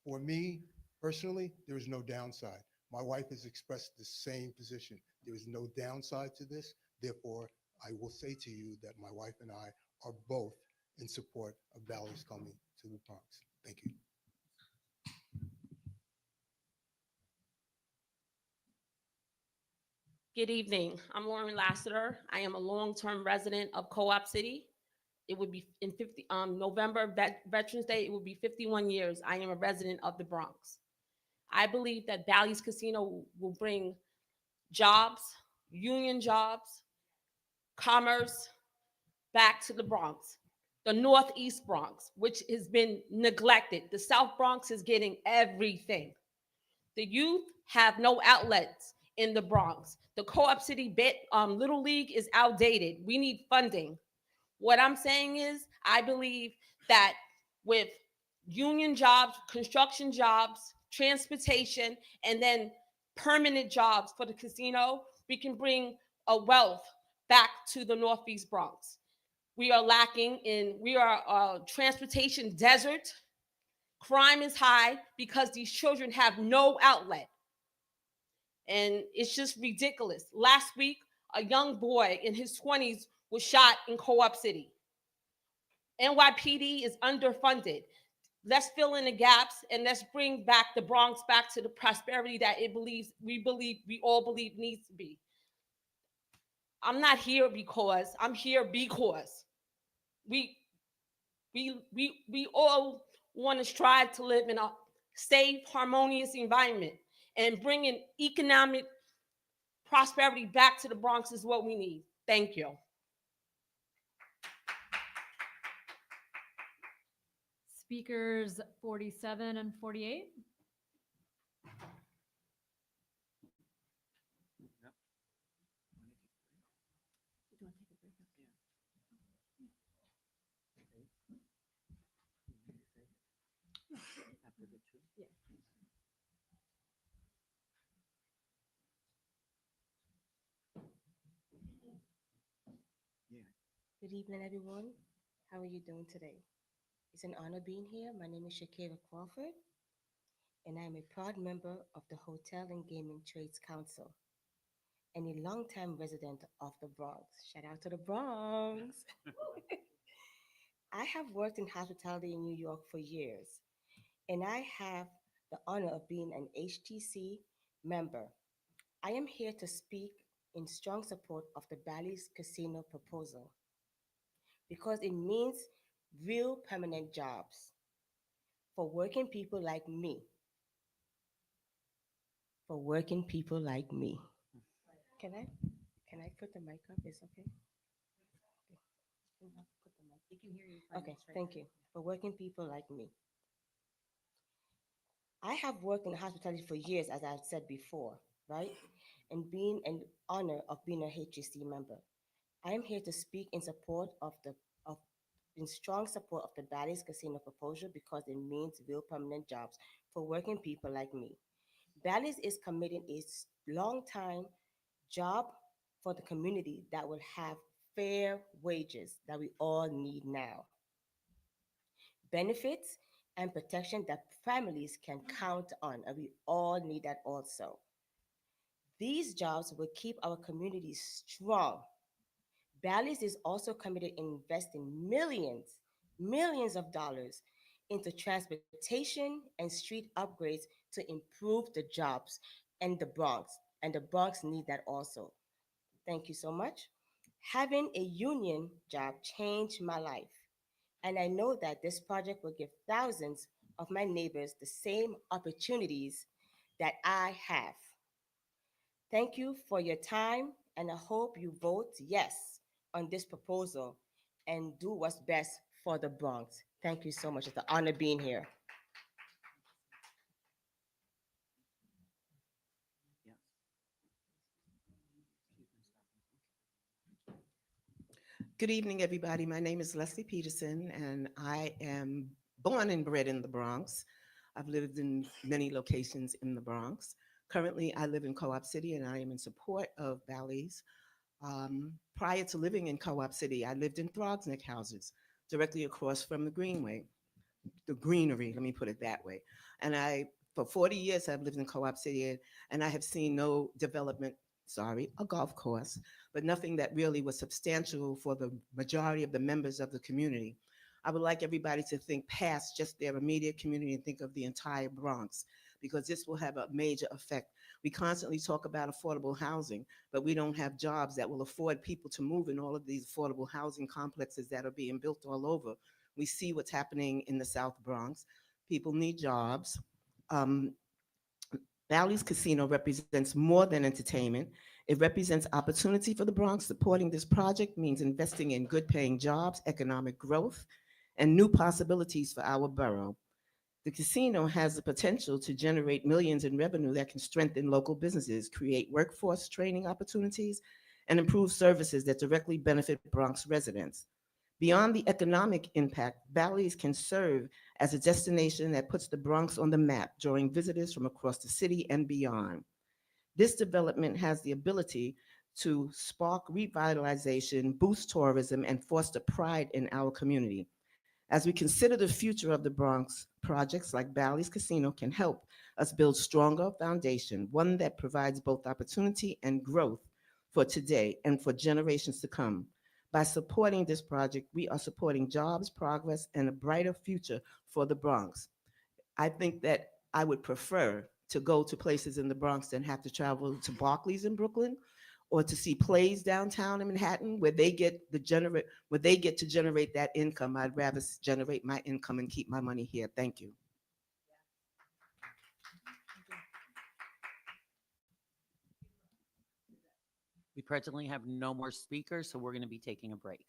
For me, personally, there is no downside. My wife has expressed the same position. There is no downside to this. Therefore, I will say to you that my wife and I are both in support of Bally's coming to the Bronx. Thank you. Good evening. I'm Lauren Lassiter. I am a long-term resident of Co-op City. It would be in November, Veterans Day, it would be 51 years. I am a resident of the Bronx. I believe that Bally's Casino will bring jobs, union jobs, commerce back to the Bronx, the Northeast Bronx, which has been neglected. The South Bronx is getting everything. The youth have no outlets in the Bronx. The Co-op City Little League is outdated. We need funding. What I'm saying is, I believe that with union jobs, construction jobs, transportation, and then permanent jobs for the casino, we can bring a wealth back to the Northeast Bronx. We are lacking in, we are a transportation desert. Crime is high because these children have no outlet. And it's just ridiculous. Last week, a young boy in his 20s was shot in Co-op City. NYPD is underfunded. Let's fill in the gaps and let's bring back the Bronx back to the prosperity that we all believe needs to be. I'm not here because I'm here because we we all want to strive to live in a safe, harmonious environment, and bringing economic prosperity back to the Bronx is what we need. Thank you. Speakers 47 and 48. Good evening, everyone. How are you doing today? It's an honor being here. My name is Shakira Crawford, and I'm a proud member of the Hotel and Gaming Trades Council and a longtime resident of the Bronx. Shout out to the Bronx. I have worked in hospitality in New York for years, and I have the honor of being an HTC member. I am here to speak in strong support of the Bally's Casino proposal because it means real permanent jobs for working people like me. For working people like me. Can I can I put the mic up? It's okay. You can hear you fine. Okay, It's right thank there. you. For working people like me. I have worked in hospitality for years, as I've said before, right? And being an honor of being a HGC member. I am here to speak in support of of in strong support of the Bally's Casino proposal because it means real permanent jobs for working people like me. Bally's is committing a long time job for the community that will have fair wages that we all need now, benefits and protection that families can count on, and we all need that also. These jobs will keep our communities strong. Bally's is also committed in investing millions of dollars into transportation and street upgrades to improve the jobs and the Bronx. And the Bronx need that also. Thank you so much. Having a union job changed my life. And I know that this project will give thousands of my neighbors the same opportunities that I have. Thank you for your time, and I hope you vote yes on this proposal and do what's best for the Bronx. Thank you so much. It's an honor being here. Good evening, everybody. My name is Leslie Peterson, and I am born and bred in the Bronx. I've lived in many locations in the Bronx. Currently, I live in Co-op City, and I am in support of Bally's. Prior to living in Co-op City, I lived in Throgsneck houses, directly across from the Greenway, the greenery, let me put it that way. And for 40 years, I've lived in Co-op City, and I have seen no development, sorry, a golf course, but nothing that really was substantial for the majority of the members of the community. I would like everybody to think past just their immediate community and think of the entire Bronx, because this will have a major effect. We constantly talk about affordable housing, but we don't have jobs that will afford people to move in all of these affordable housing complexes that are being built all over. We see what's happening in the South Bronx. People need jobs. Um, Bally's Casino represents more than entertainment. It represents opportunity for the Bronx. Supporting this project means investing in good paying jobs, economic growth, and new possibilities for our borough. The casino has the potential to generate millions in revenue that can strengthen local businesses, create workforce training opportunities, and improve services that directly benefit Bronx residents. Beyond the economic impact, Bally's can serve as a destination that puts the Bronx on the map, drawing visitors from across the city and beyond. This development has the ability to spark revitalization, boost tourism, and foster pride in our community. As we consider the future of the Bronx, projects like Bally's Casino can help us build stronger foundation, one that provides both opportunity and growth for today and for generations to come. By supporting this project, we are supporting jobs, progress, and a brighter future for the Bronx. I think that I would prefer to go to places in the Bronx than have to travel to Barclays in Brooklyn or to see plays downtown in Manhattan where they get to generate that income. I'd rather generate my income and keep my money here. Thank you. We presently have no more speakers, so we're going to be taking a break.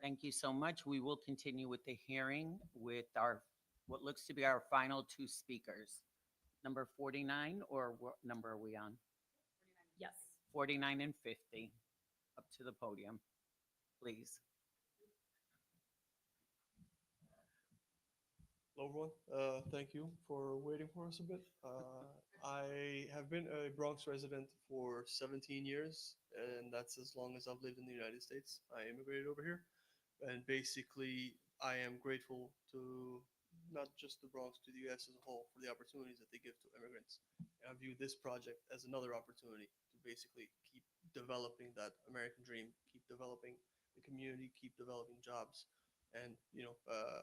Thank you so much. We will continue with the hearing with our, what looks to be our final two speakers. Number 49, or what number are we on? Yes. 49 and 50. Up to the podium, please. Hello, everyone. Thank you for waiting for us a bit. I have been a Bronx resident for 17 years, and that's as long as I've lived in the United States. I immigrated over here, and basically, I am grateful to not just the Bronx, to the U.S. as a whole for the opportunities that they give to immigrants. And I view this project as another opportunity to basically keep developing that American dream, keep developing the community, keep developing jobs, and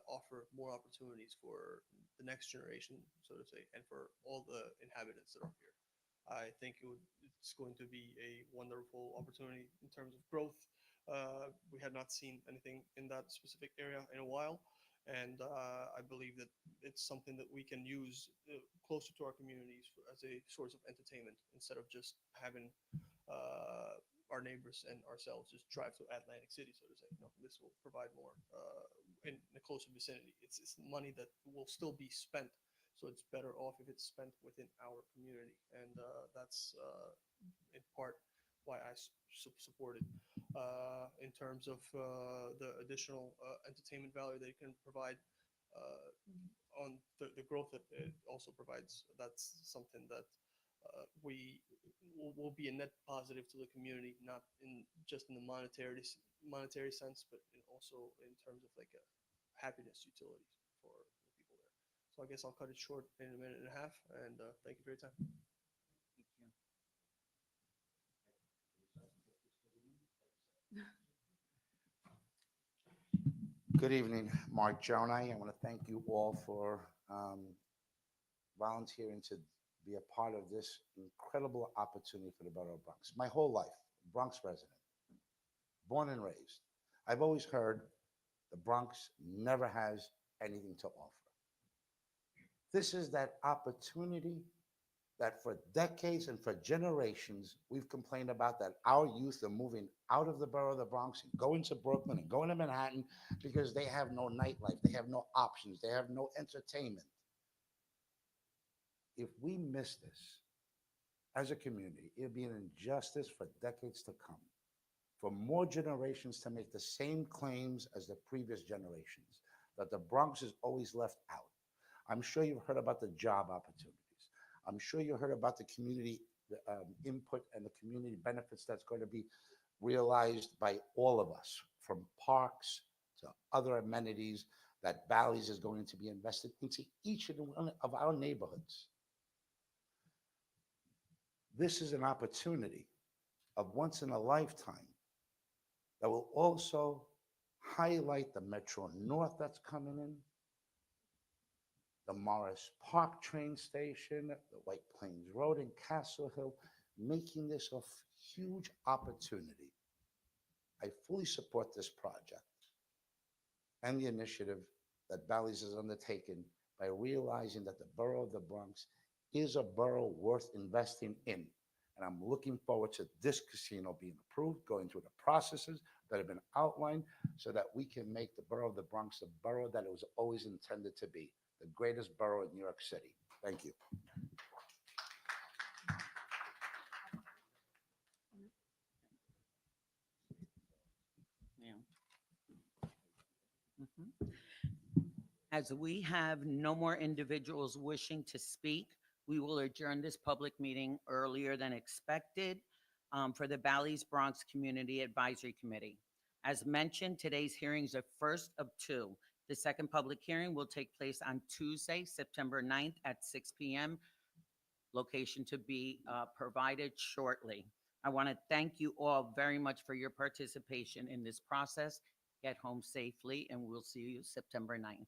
offer more opportunities for the next generation, so to say, and for all the inhabitants that are here. I think it's going to be a wonderful opportunity in terms of growth. We had not seen anything in that specific area in a while, and I believe that it's something that we can use closer to our communities as a source of entertainment instead of just having our neighbors and ourselves just drive to Atlantic City, so to say. This will provide more in the closer vicinity. It's money that will still be spent, so it's better off if it's spent within our community, and that's in part why I support it. In terms of the additional entertainment value they can provide on the growth that it also provides, that's something that we will be a net positive to the community, not in just in the monetary sense, but also in terms of like a happiness utility for the people there. So I guess I'll cut it short in a minute and a half, and thank you for your time. Good evening, Mark Jonai. I want to thank you all for volunteering to be a part of this incredible opportunity for the Borough of Bronx. My whole life, Bronx resident, born and raised. I've always heard the Bronx never has anything to offer. This is that opportunity that for decades and for generations we've complained about, that our youth are moving out of the borough of the Bronx and going to Brooklyn and going to Manhattan because they have no nightlife, they have no options, they have no entertainment. If we miss this as a community, it'll be an injustice for decades to come, for more generations to make the same claims as the previous generations, that the Bronx is always left out. I'm sure you've heard about the job opportunities. I'm sure you heard about the community input and the community benefits that's going to be realized by all of us, from parks to other amenities that Bally's is going to be invested into each and one of our neighborhoods. This is an opportunity of once in a lifetime that will also highlight the Metro North that's coming in, the Morris Park train station, the White Plains Road in Castle Hill, making this a huge opportunity. I fully support this project and the initiative that Bally's has undertaken by realizing that the borough of the Bronx is a borough worth investing in. And I'm looking forward to this casino being approved, going through the processes that have been outlined so that we can make the borough of the Bronx the borough that it was always intended to be, the greatest borough in New York City. Thank you. As we have no more individuals wishing to speak, we will adjourn this public meeting earlier than expected for the Bally's Bronx Community Advisory Committee. As mentioned, today's hearing is the first of two. The second public hearing will take place on Tuesday, September 9th at 6 p.m. Location to be provided shortly. I want to thank you all very much for your participation in this process. Get home safely, and we'll see you September 9th.